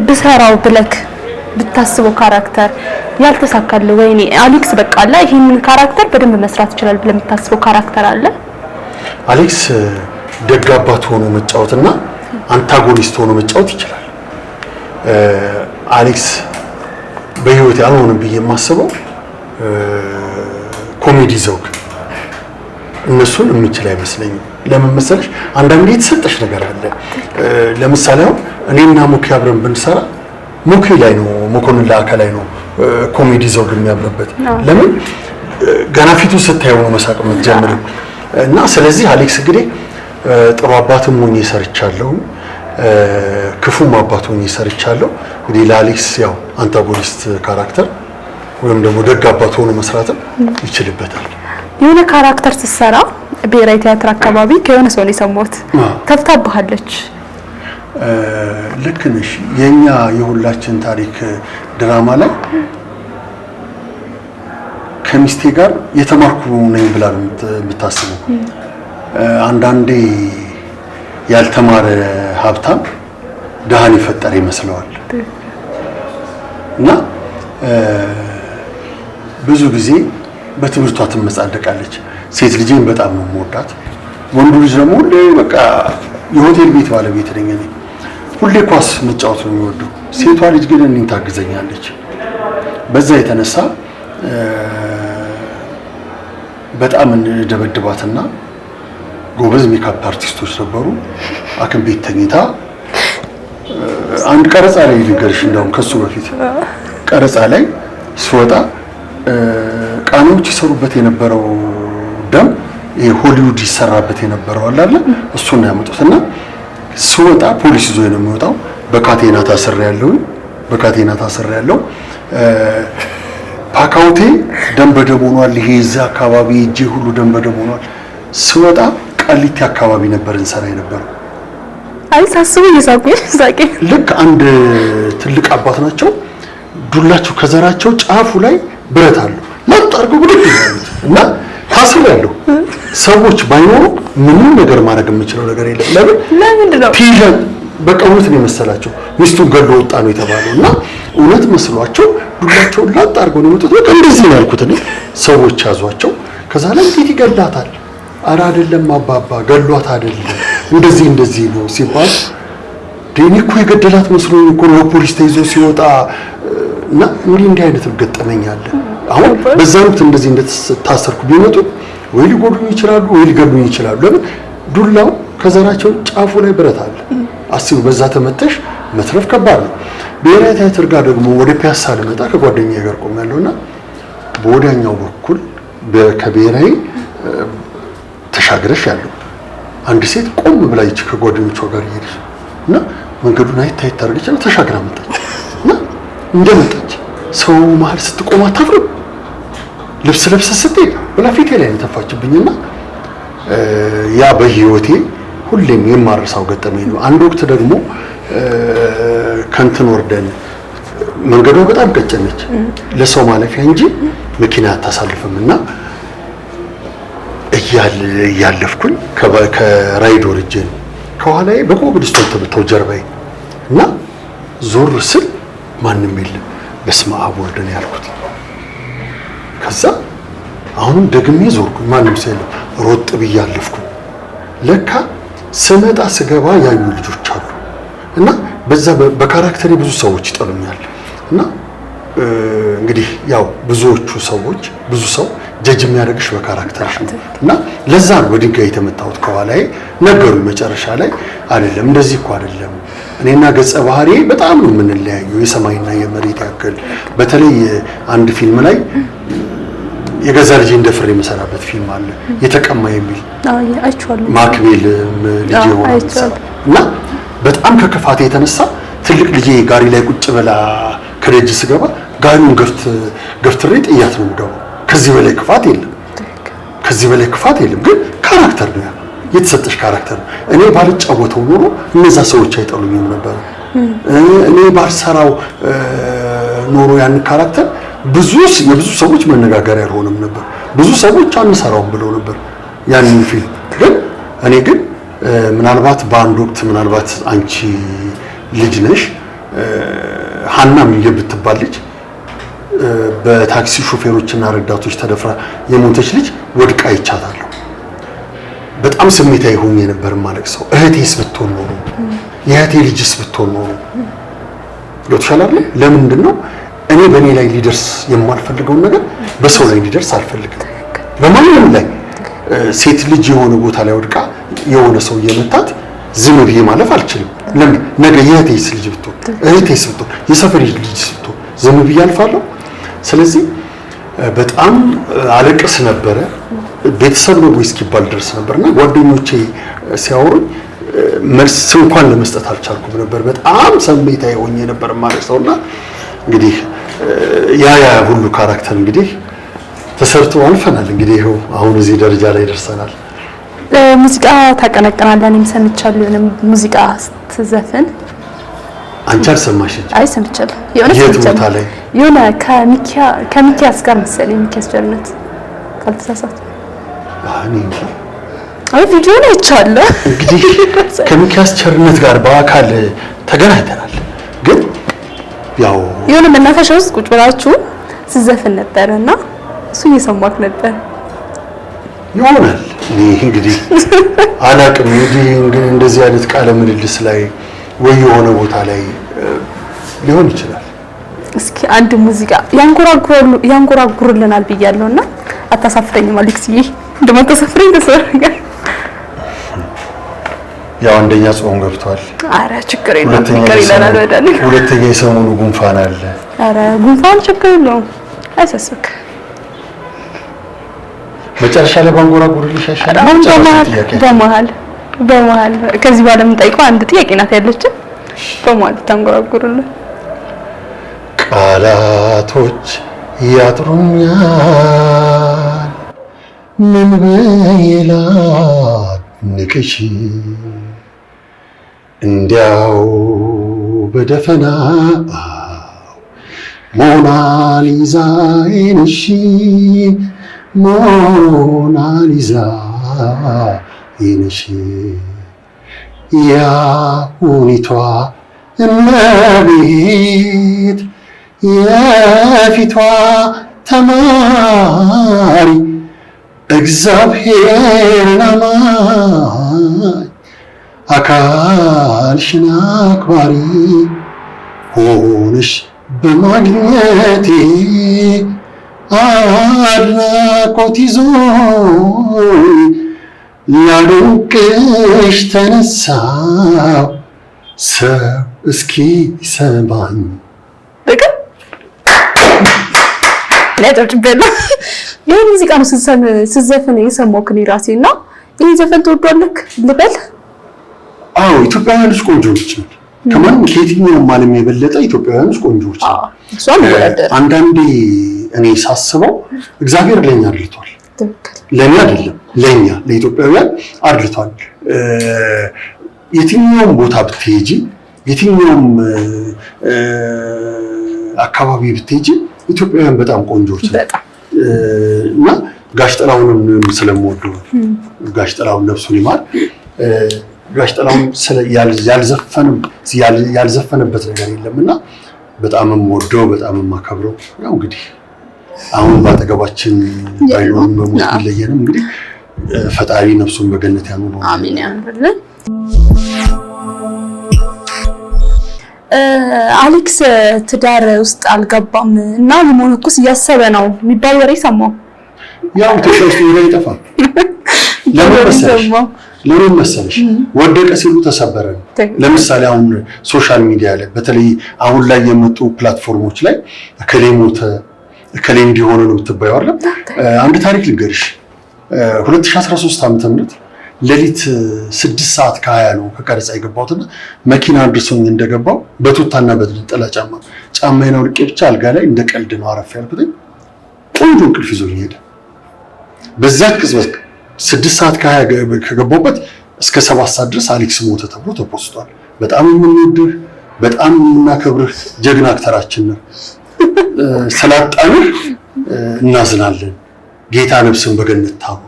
ብሰራው ብለክ ብታስበው ካራክተር ያልተሳካለ ወይኔ አሌክስ በቃ አለ ይሄንን ካራክተር በደንብ መስራት ይችላል ብለህ የምታስበው ካራክተር አለ? አሌክስ ደግ አባት ሆኖ መጫወትና አንታጎኒስት ሆኖ መጫወት ይችላል። አሌክስ በህይወት ያልሆነ ብዬ የማስበው ኮሜዲ ዘውግ እነሱን የምችል አይመስለኝም። ለምን መሰለሽ አንዳንዴ የተሰጠሽ ነገር አለ። ለምሳሌ አሁን እኔና ሙኬ አብረን ብንሰራ ሙኬ ላይ ነው መኮንን ለአካ ላይ ነው ኮሜዲ ዘውግ የሚያምርበት። ለምን ገና ፊቱ ስታየው ነው መሳቅ የምትጀምረው። እና ስለዚህ አሌክስ እንግዲህ ጥሩ አባትም ሆኜ ሰርቻለሁ፣ ክፉም አባት ሆኜ ሰርቻለሁ። እንግዲህ ለአሌክስ ያው አንታጎኒስት ካራክተር ወይም ደግሞ ደግ አባት ሆኖ መስራትም ይችልበታል። የሆነ ካራክተር ስትሰራ ብሔራዊ ቲያትር አካባቢ ከሆነ ሰው ነው የሰማሁት ተፍታባለች። ልክ ነሽ። የኛ የሁላችን ታሪክ ድራማ ላይ ከሚስቴ ጋር የተማርኩ ነኝ ብላ የምታስበው አንዳንዴ ያልተማረ ሀብታም ድሃን የፈጠረ ይመስለዋል። እና ብዙ ጊዜ በትምህርቷ ትመጻደቃለች። ሴት ልጄን በጣም ነው የምወዳት። ወንዱ ልጅ ደግሞ ሁሌ በቃ የሆቴል ቤት ባለቤት ነኝ እኔ። ሁሌ ኳስ መጫወት ነው የሚወደው። ሴቷ ልጅ ግን እኔን ታግዘኛለች። በዛ የተነሳ በጣም እንደበድባትና ጎበዝ ሜካፕ አርቲስቶች ነበሩ። አክም ቤት ተኝታ አንድ ቀረጻ ላይ ልንገርሽ፣ እንደውም ከሱ በፊት ቀረጻ ላይ ስወጣ ቃናዎች ይሰሩበት የነበረው ደም ይሄ ሆሊውድ ይሰራበት የነበረው አለ እሱን ነው ያመጡትና ስወጣ ፖሊስ ይዞ ነው የሚወጣው። በካቴና ታስሬ ያለው ፓካውቴ ደም በደም ሆኗል። ይሄ እዛ አካባቢ እጄ ሁሉ ደም በደም ሆኗል። ስወጣ ቃሊቲ አካባቢ ነበር እንሰራ የነበረው። አይ ሳስቡ ይሳቂ ልክ አንድ ትልቅ አባት ናቸው። ዱላቸው ከዘራቸው ጫፉ ላይ ብረት አለው ለጥ አድርገው ብድግ ይላሉ እና ታስሬያለሁ። ሰዎች ባይኖሩ ምንም ነገር ማድረግ የምችለው ነገር የለም። ለምን ነው ፒለን በቃ እውነት ነው የመሰላቸው ሚስቱን ገሎ ወጣ ነው የተባለው እና እውነት መስሏቸው ዱላቸውን ላጥ አድርገው ነው የመጡት። በቃ እንደዚህ ነው ያልኩት እኔ። ሰዎች ያዟቸው። ከዛ ላይ እንዴት ይገላታል? ኧረ አይደለም አባባ ገሏት አይደለም እንደዚህ ነው ሲባል ዴኒ እኮ የገደላት መስሎኝ እኮ ነው ፖሊስ ተይዞ ሲወጣ እና እንዲህ አይነት ገጠመኝ አለ። አሁን በዛ ወቅት እንደዚህ እንደታሰርኩ ቢመጡ ወይ ሊጎዱኝ ይችላሉ ወይ ሊገሉኝ ይችላሉ። ለምን ዱላው ከዘራቸው ጫፉ ላይ ብረት አለ። አስቡ፣ በዛ ተመተሽ መትረፍ ከባድ ነው። ብሔራዊ ቲያትር ጋር ደግሞ ወደ ፒያሳ ልመጣ ከጓደኛዬ ጋር ቆሜያለሁና በወዲያኛው በኩል ከብሔራዊ ተሻግረሽ ያለው አንድ ሴት ቆም ብላ ይች ከጓደኞቿ ጋር እየሄደች እና መንገዱን አይታይ ታርገችና ተሻግራ መጣች እና እንደመጣች ሰው መሀል ስትቆም አታፍርም? ልብስ ለብሰ ስትሄድ ብላ ፊቴ ላይ ተፋችብኝና ያ በህይወቴ ሁሌም የማረሳው ገጠመኝ ነው። አንድ ወቅት ደግሞ ከንትን ወርደን መንገዷ በጣም ቀጭን ነች፣ ለሰው ማለፊያ እንጂ መኪና አታሳልፍምና እያለፍኩኝ ከራይድ ወርጄ ከኋላዬ በኮብልስቶን ተመታው ጀርባዬ እና ዞር ስል ማንም የለም። በስመ አብ ወልድ ነው ያልኩት። ከዛ አሁንም ደግሜ ዞርኩኝ፣ ማንም ሰው የለም። ሮጥ ብዬ አለፍኩኝ። ለካ ስመጣ ስገባ ያዩ ልጆች አሉ እና በዛ በካራክተሬ ብዙ ሰዎች ይጠሉኛል እና እንግዲህ ያው ብዙ ሰው ጀጅ የሚያደርግሽ በካራክተርሽ ነው እና ለዛ ነው በድንጋይ የተመታሁት። ከኋላዬ ነገሩኝ መጨረሻ ላይ አይደለም እንደዚህ እኮ አይደለም፣ እኔና ገጸ ባህሪ በጣም ነው የምንለያየው፣ የሰማይና የመሬት ያክል። በተለይ አንድ ፊልም ላይ የገዛ ልጅ እንደፍሬ የምሰራበት ፊልም አለ የተቀማ የሚል ማክቤል ልጅ ሆነ እና በጣም ከክፋቴ የተነሳ ትልቅ ልጅ ጋሪ ላይ ቁጭ ብላ ከደጅ ስገባ ጋሪውን ገፍትሬ ጥያት ነው የምገባው። ከዚህ በላይ ክፋት የለም። ግን ካራክተር ነው የተሰጠሽ ካራክተር ነው። እኔ ባልጫወተው ኖሮ እነዛ ሰዎች አይጠሉኝም ነበር። እኔ ባልሰራው ኖሮ ያን ካራክተር የብዙ ሰዎች መነጋገሪያ አልሆነም ነበር። ብዙ ሰዎች አንሰራውም ብለው ነበር ያንን ፊልም። ግን እኔ ግን ምናልባት በአንድ ወቅት ምናልባት አንቺ ልጅ ነሽ ሀና ምን የምትባል ልጅ በታክሲ ሾፌሮችና ረዳቶች ተደፍራ የሞተች ልጅ ወድቃ ይቻታለሁ። በጣም ስሜታዊ ሆኜ ነበር ማለት ሰው እህቴስ ብትሆን ኖሮ የእህቴ ልጅስ ብትሆን ኖሮ ይወጥሻል አይደል? ለምንድን ነው እኔ በእኔ ላይ ሊደርስ የማልፈልገውን ነገር በሰው ላይ ሊደርስ አልፈልግም። በማንም ላይ ሴት ልጅ የሆነ ቦታ ላይ ወድቃ የሆነ ሰው እየመታት ዝም ብዬ ማለፍ አልችልም። ለምን ነገ የእህቴስ ልጅ ብትሆን እህቴስ ብትሆን የሰፈር ልጅ ብትሆን ዝም ብዬ አልፋለሁ? ስለዚህ በጣም አለቅስ ነበረ። ቤተሰብ ነው እስኪባል ድረስ ነበርና ጓደኞቼ ሲያወሩኝ መልስ እንኳን ለመስጠት አልቻልኩም ነበር። በጣም ስሜታዊ ሆኜ ነበር ማለት ነውና እንግዲህ ያ ሁሉ ካራክተር እንግዲህ ተሰርቶ አልፈናል። እንግዲህ ይኸው አሁን እዚህ ደረጃ ላይ ደርሰናል። ሙዚቃ ታቀነቅናለህ? እኔም ሰምቻለሁ የሆነ ሙዚቃ ስትዘፍን። አንቺ አልሰማሽም? አይ ሰምቻለሁ። የሆነ ከሚኪያስ ጋር መሰለኝ ሚኪያስ ቸርነት ካልተሳሳትኩ። አይ ቪዲዮ ነው አይቻለሁ። እንግዲህ ከሚኪያስ ቸርነት ጋር በአካል ተገናኝተናል። ግን ያው የሆነ መናፈሻ ውስጥ ቁጭ ብላችሁ ስትዘፍን ነበርና እሱ እየሰማክ ነበር ይሆናል። እንግዲህ አላቅም። እንግዲህ እንደዚህ አይነት ቃለ ምልልስ ላይ ወይ የሆነ ቦታ ላይ ሊሆን ይችላል። እስኪ አንድ ሙዚቃ ያንጎራጉሩልናል ብያለሁና አታሳፍረኝም አሌክስዬ? እንደማታሳፍረኝ ተሰረጋ። ያው አንደኛ ጾም ገብቷል። አረ ችግር የለም ይቀር ይላል ወዳኔ። ሁለተኛ የሰሞኑ ጉንፋን አለ። አረ ጉንፋን ችግር የለውም አይሰስክ። መጨረሻ ላይ ባንጎራጉርልሽ አይሻልም? በመሀል ከዚህ በኋላ የምንጠይቀው አንድ ጥያቄ ናት ያለችን። በመሀል ታንጎራጉርልን። ቃላቶች ያጥሩኛል ምን ብዬ ላድንቅሽ እንዲያው በደፈናው ሞናሊዛ ነሽ ሞናሊዛ ነሽ ያሁኒቷ እመቤት የፊቷ ተማሪ እግዚአብሔርን አማኝ አካልሽን አክባሪ ሆነሽ በማግኘቴ አድናቆት ይዞኝ ላደንቅሽ ተነሳው ሰው እስኪ ሰማኝ። ይህ ሙዚቃ ነው ስትዘፍን የሰማሁት እኔ ራሴ እና ይህ ዘፈን ትወዷለህ ልበል? አዎ ኢትዮጵያውያኖች ቆንጆዎች ናቸው። ከማንም ከየትኛውም ዓለም የበለጠ ኢትዮጵያውያኖች ቆንጆዎች ናቸው። አንዳንዴ እኔ ሳስበው እግዚአብሔር ለኛ አድልቷል። ለኛ አይደለም ለኛ ለኢትዮጵያውያን አድልቷል። የትኛውም ቦታ ብትሄጂ የትኛውም አካባቢ ብትሄጂ ኢትዮጵያውያን በጣም ቆንጆዎች ናቸው እና ጋሽ ጥላሁንን ስለምወደው ጋሽ ጥላሁን ነፍሱን ይማር። ጋሽ ጥላሁን ያልዘፈነበት ነገር የለምና በጣም የምወደው በጣም የማከብረው ያው እንግዲህ አሁን ባጠገባችን ባይሆንም በሞት ቢለየንም እንግዲህ ፈጣሪ ነፍሱን በገነት ያኑረው። አሜን ያኑርልን። አሌክስ ትዳር ውስጥ አልገባም እና ሊሞነኩስ እያሰበ ነው የሚባል ወሬ ሰማሁ። ያው ኢትዮጵያ ውስጥ ወሬ ይጠፋል። ለምን መሰለሽ ወደቀ ሲሉ ተሰበረ። ለምሳሌ አሁን ሶሻል ሚዲያ ላይ በተለይ አሁን ላይ የመጡ ፕላትፎርሞች ላይ እከሌ ሞተ እከሌ እንዲሆነ ነው የምትባየው አይደል? አንድ ታሪክ ልንገርሽ። 2013 ዓ.ም ሌሊት 6 ሰዓት ከ20 ነው ከቀረጻ የገባሁትና መኪና አድርሶኝ እንደገባው በቱታና በጥላ ጫማዬን አውልቄ ብቻ አልጋ ላይ እንደ ቀልድ ነው አረፍ ያልኩት። ቆንጆ እንቅልፍ ይዞኝ ሄደ። በዛች ቅጽበት 6 ሰዓት ከ20 ከገባሁበት እስከ 7 ሰዓት ድረስ አሌክስ ሞተ ተብሎ ተፖስቷል። በጣም የምንወድህ በጣም የምናከብርህ ጀግና አክተራችን ነው። ስላጣንህ እናዝናለን። ጌታ ነፍስን በገነት ታኑር።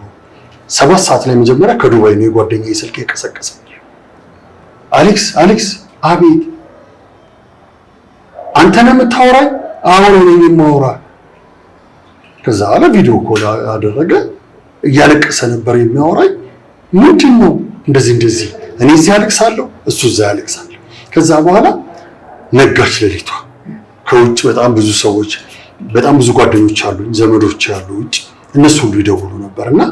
7 ሰዓት ላይ መጀመሪያ ከዱባይ ነው የጓደኛዬ ስልክ የቀሰቀሰኝ። አሌክስ አቤት፣ አንተ ነህ የምታወራኝ? አሁን እኔ የማወራ። ከዛ አለ ቪዲዮ ኮል አደረገ። እያለቀሰ ነበር የሚያወራኝ። ምንድን ነው እንደዚህ እኔ እዚህ አለቅሳለሁ እሱ እዛ ያለቅሳል። ከዛ በኋላ ነጋች ሌሊቷ። ከውጭ በጣም ብዙ ሰዎች በጣም ብዙ ጓደኞች አሉኝ ዘመዶች ያሉ ውጭ እነሱ ሁሉ ይደውሉ ነበርና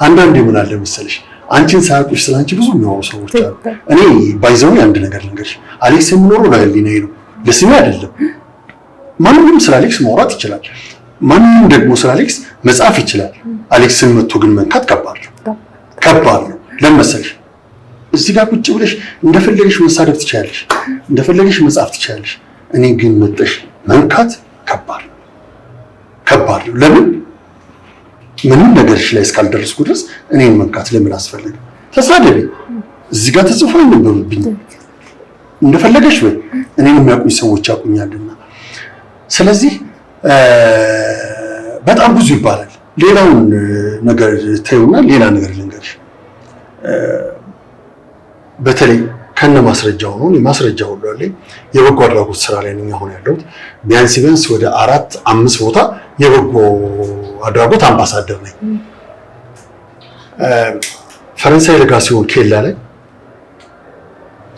አንዳንዴ ምን አለ መሰለሽ አንቺን ሳያውቁሽ ስላንቺ ብዙ የሚያወሩ ሰዎች አሉ። እኔ ባይዘው አንድ ነገር ልንገርሽ፣ አሌክስ የሚኖረው ለህሊናዬ ነው፣ ለስሜ አይደለም። ማንም ስለ አሌክስ ማውራት ይችላል፣ ማንም ደግሞ ስለ አሌክስ መጻፍ ይችላል። አሌክስን መጥቶ ግን መንካት ከባድ ነው። ለምን መሰለሽ እዚህ ጋር ቁጭ ብለሽ እንደፈለገሽ መሳደብ ትችያለሽ፣ እንደፈለገሽ መጻፍ ትችያለሽ። እኔ ግን መጥተሽ መንካት ከባድ ነው። ለምን ምንም ነገርሽ ላይ እስካልደረስኩ ድረስ እኔን መንካት ለምን አስፈለገ? ተሳደቢ፣ እዚህ ጋር ተጽፎ ይነበብብኝ፣ እንደፈለገሽ በይ። እኔን የሚያውቁኝ ሰዎች ያውቁኛልና። ስለዚህ በጣም ብዙ ይባላል። ሌላውን ነገር ተይውና ሌላ ነገር ልንገርሽ። በተለይ ከነ ማስረጃው ነው። ማስረጃው ሁሉ አለኝ። የበጎ አድራጎት ስራ ላይ ነኝ አሁን ያለሁት። ቢያንስ ወደ 4-5 ቦታ የበጎ አድራጎት አምባሳደር ነኝ። ፈረንሳይ ለጋሲዮን ኬላ ላይ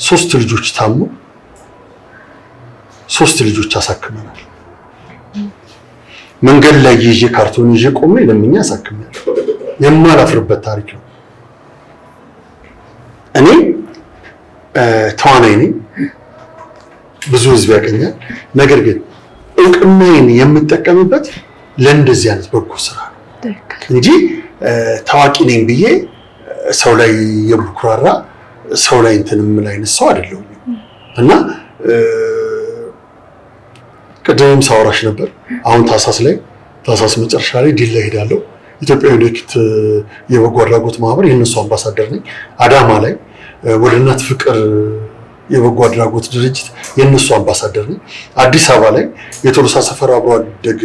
3 ልጆች ታሙ፣ 3 ልጆች አሳክመናል። መንገድ ላይ ይዤ ካርቶን ይዤ ቆሜ ለምኛ አሳክሜያለሁ። የማላፍርበት ታሪክ ነው። እኔ ተዋናይ ነኝ፣ ብዙ ህዝብ ያቀኛል። ነገር ግን እውቅናዬን የምጠቀምበት ለእንደዚህ አይነት በጎ ስራ ነው እንጂ ታዋቂ ነኝ ብዬ ሰው ላይ የምኩራራ ሰው ላይ እንትን የምል አይነት ሰው አይደለሁም። እና ቅድምም ሳወራሽ ነበር። አሁን ታህሳስ መጨረሻ ላይ ዲላ ሄዳለሁ። ኢትዮጵያዊ ወደፊት የበጎ አድራጎት ማህበር የነሱ አምባሳደር ነኝ። አዳማ ላይ ወደ እናት ፍቅር የበጎ አድራጎት ድርጅት የነሱ አምባሳደር ነኝ። አዲስ አበባ ላይ የቶሎሳ ሰፈር አብሮ አደግ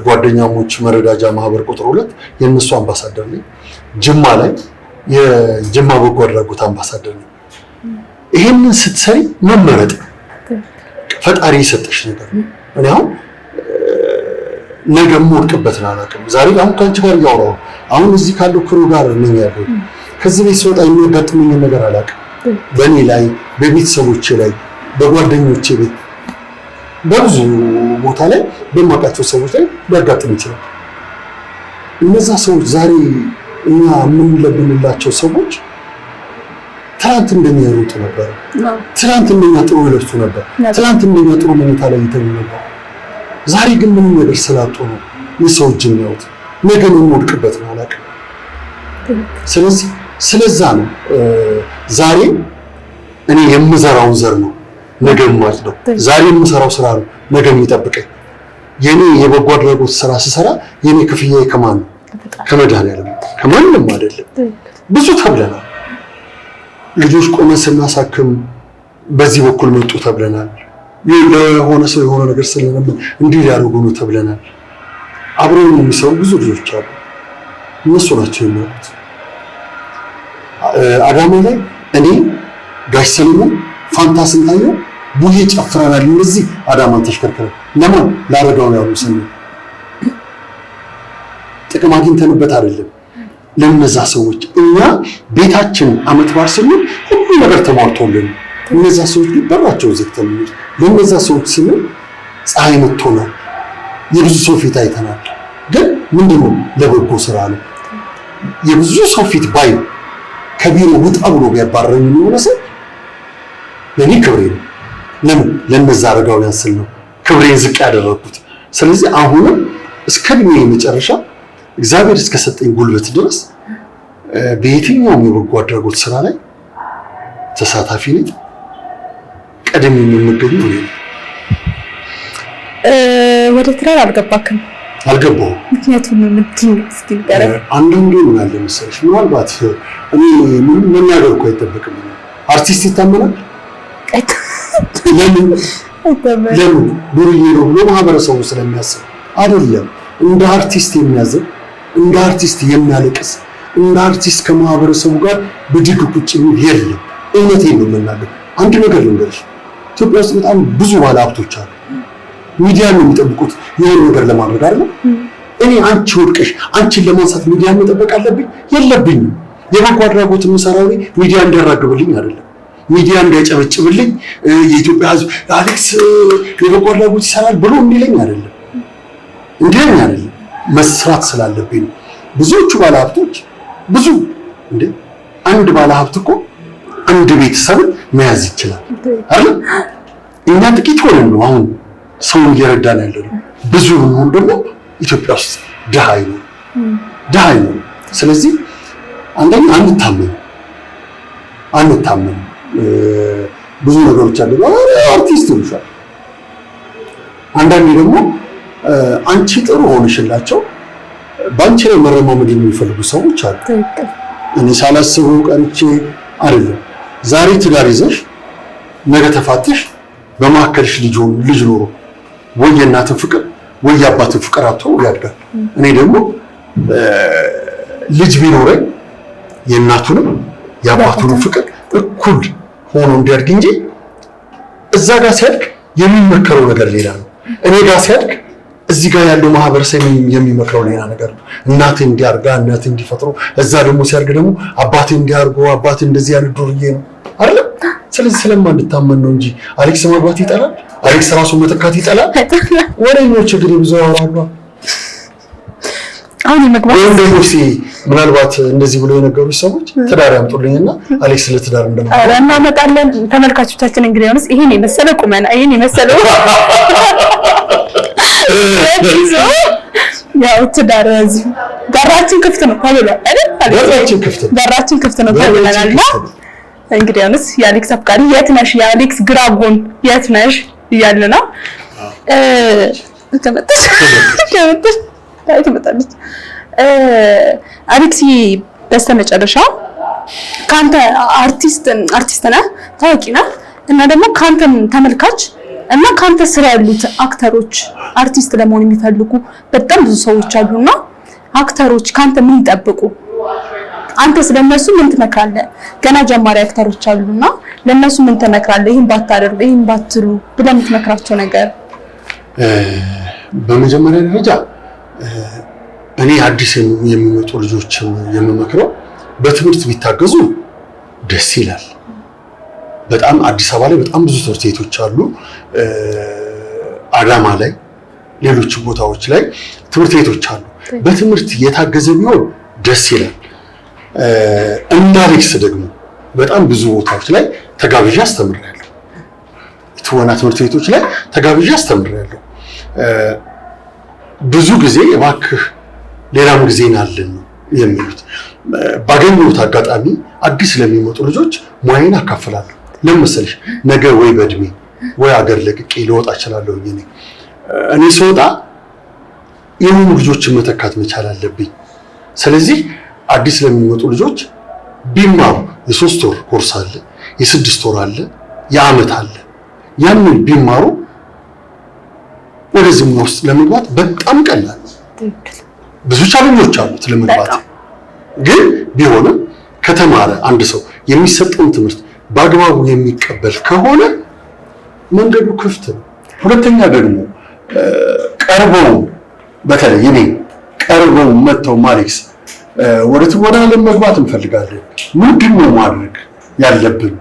ጓደኛሞች መረዳጃ ማህበር ቁጥር 2 የነሱ አምባሳደር ነኝ። ጅማ ላይ የጅማ በጎ አድራጎት አምባሳደር ነኝ። ይሄንን ስትሰሪ መመረጥ ፈጣሪ የሰጠሽ ነገር ነው። እኔ አሁን ነገ የምወድቅበትን አላውቅም። ዛሬ አሁን ከአንቺ ጋር እያወራሁ አሁን እዚህ ካለው ክሩ ጋር ነኝ ያለው። ከዚህ ቤት ስወጣ የሚያጋጥመኝ ነገር አላውቅም። በእኔ ላይ፣ በቤተሰቦቼ ላይ፣ በጓደኞቼ ቤት፣ በብዙ ቦታ ላይ በማውቃቸው ሰዎች ላይ ሊያጋጥም ይችላል። እነዛ ሰዎች ዛሬ እኛ የምንለብንላቸው ሰዎች ትናንት እንደኛ ይሮጡ ነበር፣ ትናንት እንደኛ ጥሩ ይለብሱ ነበር፣ ትናንት እንደኛ ጥሩ መኝታ ላይ ይተኙ ነበር። ዛሬ ግን ምንም ነገር ስላጡ ነው የሰው እጅ የሚያዩት። ነገ የምወድቅበት ነው አላውቅም። ስለዚህ ስለዛ ነው ዛሬ እኔ የምዘራውን ዘር ነው ነገ የማጭደው። ዛሬ የምሰራው ስራ ነው ነገ የሚጠብቀኝ። የኔ የበጎ አድራጎት ስራ ስሰራ የኔ ክፍያዬ ከማን ነው? ከመድኃኒዓለም፣ ከማንም አይደለም። ብዙ ተብለናል። ልጆች ቆመን ስናሳክም በዚህ በኩል መጡ ተብለናል። ለሆነ ሰው የሆነ ነገር ስለነበር እንዲህ ሊያደርጉ ነው ተብለናል። አብረው የሚሰሩ ብዙ ልጆች አሉ። እነሱ ናቸው የሚያውቁት። አዳማ ላይ እኔ ጋሽ ሰለሞን ፋንታ ስንታየው ቡሄ ጨፍረናል። እነዚህ አዳማን ተሽከርከረ ለማን ላረጋው ያሉ ሰው ጥቅም አግኝተንበት አይደለም። ለነዛ ሰዎች እኛ ቤታችን አመት በዓል ስንል ሁሉ ነገር ተሟልቶልን፣ እነዛ ሰዎች በራቸው ዘግተን ለነዛ ሰዎች ስንል ፀሐይ መጥቶናል። የብዙ ሰው ፊት አይተናል። ግን ምንድነው ለበጎ ስራ ነው። የብዙ ሰው ፊት ባይ ከቢሮ ውጣ ብሎ ቢያባረኝ የሚሆነ ሰው ለኔ ክብሬ ነው። ለምን ለነዛ አረጋውያን ስል ነው ክብሬን ዝቅ ያደረኩት። ስለዚህ አሁንም እስከ ዕድሜ መጨረሻ እግዚአብሔር እስከሰጠኝ ጉልበት ድረስ በየትኛውም የበጎ አድራጎት ስራ ላይ ተሳታፊ ነኝ። ቀደም የምገኘው ነው። ወደ ትዳር አልገባክም? አልገባሁም። ምክንያቱም ምንድን ነው? እስኪ ንገረኝ። አንዳንዴ ምን አለ መሰለሽ፣ ምናልባት እኔ ምንም መናገር እኮ አይጠበቅም። አርቲስት ይታመናል። ለምን ዱርዬ ነው ብሎ ማህበረሰቡ ስለሚያስብ አይደለም። እንደ አርቲስት የሚያዝን፣ እንደ አርቲስት የሚያለቅስ፣ እንደ አርቲስት ከማህበረሰቡ ጋር ብድግ ቁጭ የሚል የለም። እውነቴን ነው የምናገር። አንድ ነገር ልንገርሽ፣ ኢትዮጵያ ውስጥ በጣም ብዙ ባለ ሀብቶች አሉ። ሚዲያ ነው የሚጠብቁት የሆነ ነገር ለማድረግ አይደለም። እኔ አንቺ ወድቀሽ አንቺን ለማንሳት ሚዲያ መጠበቅ አለብኝ? የለብኝም። የበጎ አድራጎት የምሰራው ሚዲያ እንዲያራግብልኝ አይደለም፣ ሚዲያ እንዲያጨበጭብልኝ፣ የኢትዮጵያ ሕዝብ አሌክስ የበጎ አድራጎት ይሰራል ብሎ እንዲለኝ አይደለም። እንዲህ አይደለም መስራት ስላለብኝ ነው። ብዙዎቹ ባለሀብቶች ብዙ እንዴ አንድ ባለሀብት እኮ አንድ ቤተሰብን መያዝ ይችላል አይደል? እኛ ጥቂት ሆነን ነው አሁን ሰው እየረዳን ያለው። ብዙ ሆኖ ደግሞ ኢትዮጵያ ውስጥ ድሃ ነው። ስለዚህ አንደኛ አንታመን ብዙ ነገሮች አሉ። አርቲስት ይሉሻል። አንዳንዴ ደግሞ አንቺ ጥሩ ሆነሽላቸው ባንቺ ላይ መረማመድ የሚፈልጉ ሰዎች አሉ። እኔ ሳላስበው ቀርቼ አይደለም። ዛሬ ትዳር ይዘሽ ነገ ተፋተሽ በማከልሽ ልጅ ኖሮ ወይ የእናትን ፍቅር ወይ የአባትን ፍቅር አጥቶ ያድጋል። እኔ ደግሞ ልጅ ቢኖረኝ የእናቱንም የአባቱንም ፍቅር እኩል ሆኖ እንዲያድግ እንጂ እዛ ጋር ሲያድግ የሚመከረው ነገር ሌላ ነው። እኔ ጋር ሲያድግ እዚህ ጋር ያለው ማህበረሰብ የሚመክረው ሌላ ነገር ነው። እናቴ እንዲያርጋ እናቴ እንዲፈጥሩ፣ እዛ ደግሞ ሲያድግ ደግሞ አባቴ እንዲያርጎ አባቴ እንደዚህ ያለ ዱርዬ ነው አይደል? ስለዚህ ስለማንታመን ነው እንጂ አሌክስ መግባት ይጠላል፣ አሌክስ ራሱ መተካት ይጠላል። ወሬኞች ግን ብዙ ያወራሉ። አሁን ይመግባት ወይም ደግሞ ምናልባት እንደዚህ ብሎ የነገሩ ሰዎች ትዳር ያምጡልኝና አሌክስ ለትዳር እንደማለት አረ እናመጣለን። ተመልካቾቻችን እንግዲህ አሁንስ ይሄን የመሰለ ቁመና ይሄን የመሰለ ያው ትዳር እዚህ በራችን ክፍት ነው ተብሏል አይደል? በራችን ክፍት ነው ተብለናልና እንግዲህ አሁንስ የአሌክስ አፍቃሪ የት ነሽ፣ የአሌክስ ግራጎን የት ነሽ እያለ ነው። ተመጣጣች አሌክስ በስተመጨረሻ ካንተ አርቲስት ነህ፣ ታዋቂ ነህ እና ደግሞ ካንተም ተመልካች እና ካንተ ስራ ያሉት አክተሮች አርቲስት ለመሆን የሚፈልጉ በጣም ብዙ ሰዎች አሉና አክተሮች ካንተ ምን ይጠብቁ? አንተ ስለነሱ ምን ትመክራለህ? ገና ጀማሪ አክተሮች አሉና ለነሱ ምን ትመክራለህ? ይሄን ባታደርጉ ይሄን ባትሉ ብለህ የምትመክራቸው ነገር? በመጀመሪያ ደረጃ እኔ አዲስ የሚመጡ ልጆችን የምመክረው በትምህርት ቢታገዙ ደስ ይላል። በጣም አዲስ አበባ ላይ በጣም ብዙ ትምህርት ቤቶች አሉ። አዳማ ላይ ሌሎች ቦታዎች ላይ ትምህርት ቤቶች አሉ። በትምህርት የታገዘ ቢሆን ደስ ይላል። እንደ አሌክስ ደግሞ በጣም ብዙ ቦታዎች ላይ ተጋብዣ አስተምሬያለሁ። ትወና ትምህርት ቤቶች ላይ ተጋብዣ አስተምሬያለሁ። ብዙ ጊዜ እባክህ ሌላም ጊዜ ናለን ነው የሚሉት። ባገኘሁት አጋጣሚ አዲስ ለሚመጡ ልጆች ሙያዬን አካፍላለሁ። ለምን መሰለሽ ነገ ወይ በእድሜ ወይ አገር ለቅቄ ልወጣ እችላለሁ። እኔ ስወጣ የሆኑ ልጆችን መተካት መቻል አለብኝ። ስለዚህ አዲስ ለሚመጡ ልጆች ቢማሩ የ3 ወር ኮርስ አለ፣ የ6 ወር አለ፣ የዓመት አለ። ያንን ቢማሩ ወደዚህ ውስጥ ለመግባት በጣም ቀላል ነው። ብዙ ቻሌንጆች አሉት ለመግባት፣ ግን ቢሆንም ከተማረ አንድ ሰው የሚሰጠውን ትምህርት በአግባቡ የሚቀበል ከሆነ መንገዱ ክፍት ነው። ሁለተኛ ደግሞ ቀርበው በተለይ እኔ ቀርበው መጥተው አሌክስ ወደ ትወና ዓለም መግባት እንፈልጋለን፣ ምንድን ነው ማድረግ ያለብን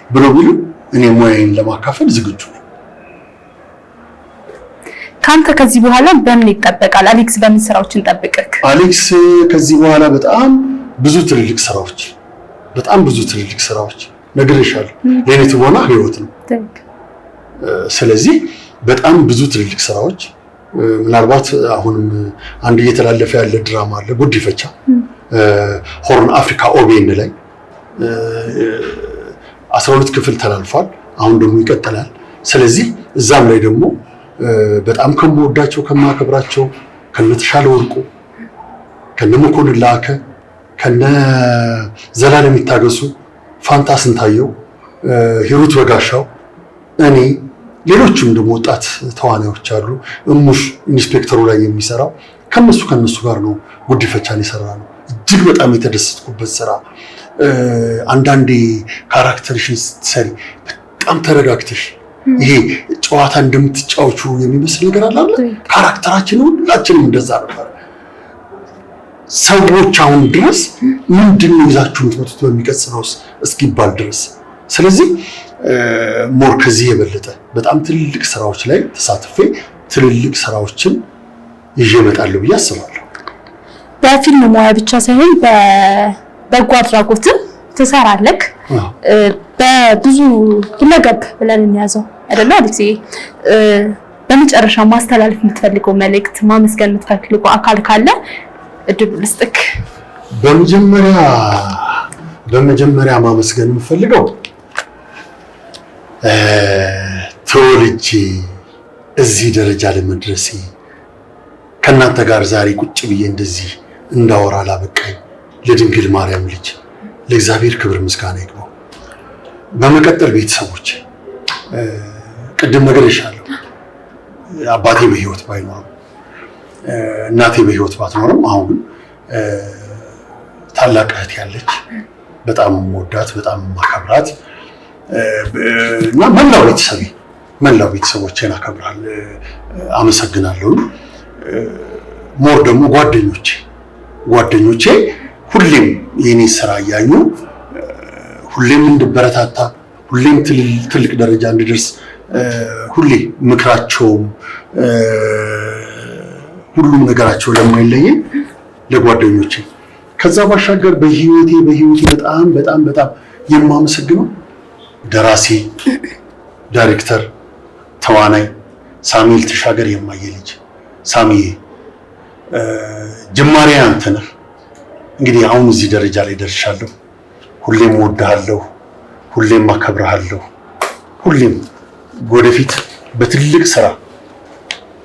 ብሎ ቢሉ እኔ ሙያዬን ለማካፈል ዝግጁ ነኝ። ካንተ ከዚህ በኋላ በምን ይጠበቃል? አሌክስ በምን ስራዎችን ጠብቀክ? አሌክስ ከዚህ በኋላ በጣም ብዙ ትልልቅ ስራዎች ነግሬሻለሁ። ለኔ ትወና ህይወት ነው። ስለዚህ በጣም ብዙ ትልልቅ ስራዎች ምናልባት አሁንም አንድ እየተላለፈ ያለ ድራማ አለ፣ ጉዲፈቻ ሆርን አፍሪካ ኦቤን ላይ 12 ክፍል ተላልፏል። አሁን ደግሞ ይቀጥላል። ስለዚህ እዛም ላይ ደግሞ በጣም ከምወዳቸው ከማከብራቸው ከነተሻለ ወርቁ ከነመኮንን ላከ ከነ ዘላለም ይታገሱ ፋንታ ስንታየው ሂሩት በጋሻው እኔ ሌሎችም ደግሞ ወጣት ተዋናዮች አሉ። እሙሽ ኢንስፔክተሩ ላይ የሚሰራው ከነሱ ጋር ነው ጉዲፈቻን የሰራነው። እጅግ በጣም የተደሰትኩበት ስራ። አንዳንዴ ካራክተርሽን ስትሰሪ በጣም ተረጋግተሽ ይሄ ጨዋታ እንደምትጫወቹ የሚመስል ነገር አለ። ካራክተራችን ሁላችንም እንደዛ ነበር። ሰዎች አሁን ድረስ ምንድነው ይዛችሁ የምትመጡት በሚቀጥለው እስኪባል ድረስ። ስለዚህ ሞር ከዚህ የበለጠ በጣም ትልልቅ ስራዎች ላይ ተሳትፌ ትልልቅ ስራዎችን ይዤ እመጣለሁ ብዬ አስባለሁ። በፊልም ሙያ ብቻ ሳይሆን በበጎ አድራጎትም ትሰራለህ። በብዙ ሁለገብ ብለን እንያዘው አይደል አዲስ? በመጨረሻ ማስተላለፍ የምትፈልገው መልእክት፣ ማመስገን የምትፈልገው አካል ካለ እድል ልስጥክ። በመጀመሪያ ማመስገን የምፈልገው ተወልጄ እዚህ ደረጃ ለመድረሴ ከእናንተ ጋር ዛሬ ቁጭ ብዬ እንደዚህ እንዳወራ ላበቃኝ ለድንግል ማርያም ልጅ ለእግዚአብሔር ክብር ምስጋና ይግባው። በመቀጠል ቤተሰቦች ቅድም ነግሬሻለሁ፣ አባቴ በህይወት ባይኖርም እናቴ በህይወት ባትኖርም አሁን ግን ታላቅ እህት ያለች በጣም ወዳት በጣም ማከብራት እና መላው ቤተሰቦቼን አከብራለሁ፣ አመሰግናለሁ። ሞር ደግሞ ጓደኞቼ ሁሌም የኔ ስራ እያዩ ሁሌም እንድበረታታ ሁሌም ትልቅ ደረጃ እንድደርስ ሁሌ ምክራቸውም ሁሉም ነገራቸው ለማይለየኝ ለጓደኞቼ ከዛ ባሻገር በህይወቴ በጣም የማመሰግነው ደራሲ፣ ዳይሬክተር፣ ተዋናይ ሳሙኤል ተሻገር የማየ ልጅ ሳሚዬ ጅማሬ አንተ ነህ። እንግዲህ አሁን እዚህ ደረጃ ላይ ደርሻለሁ። ሁሌም እወድሃለሁ፣ ሁሌም አከብርሃለሁ። ሁሌም ወደፊት በትልቅ ስራ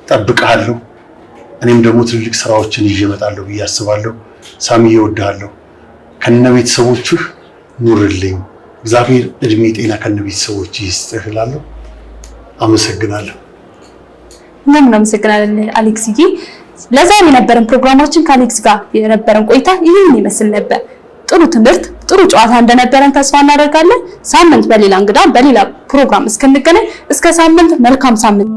ጠብቅሃለሁ። እኔም ደግሞ ትልቅ ስራዎችን ይዤ እመጣለሁ ብዬ አስባለሁ። ሳሚዬ እወድሃለሁ። ከነቤተሰቦችህ ኑርልኝ። እግዚአብሔር እድሜ ጤና ከነቤተሰቦችህ ይስጥህ እላለሁ። አመሰግናለሁ። እኛም እናመሰግናለን አሌክስዬ። ለዛሬ የነበረን ፕሮግራማችን ከአሌክስ ጋር የነበረን ቆይታ ይህን ይመስል ነበር። ጥሩ ትምህርት፣ ጥሩ ጨዋታ እንደነበረን ተስፋ እናደርጋለን። ሳምንት በሌላ እንግዳ በሌላ ፕሮግራም እስክንገናኝ እስከ ሳምንት መልካም ሳምንት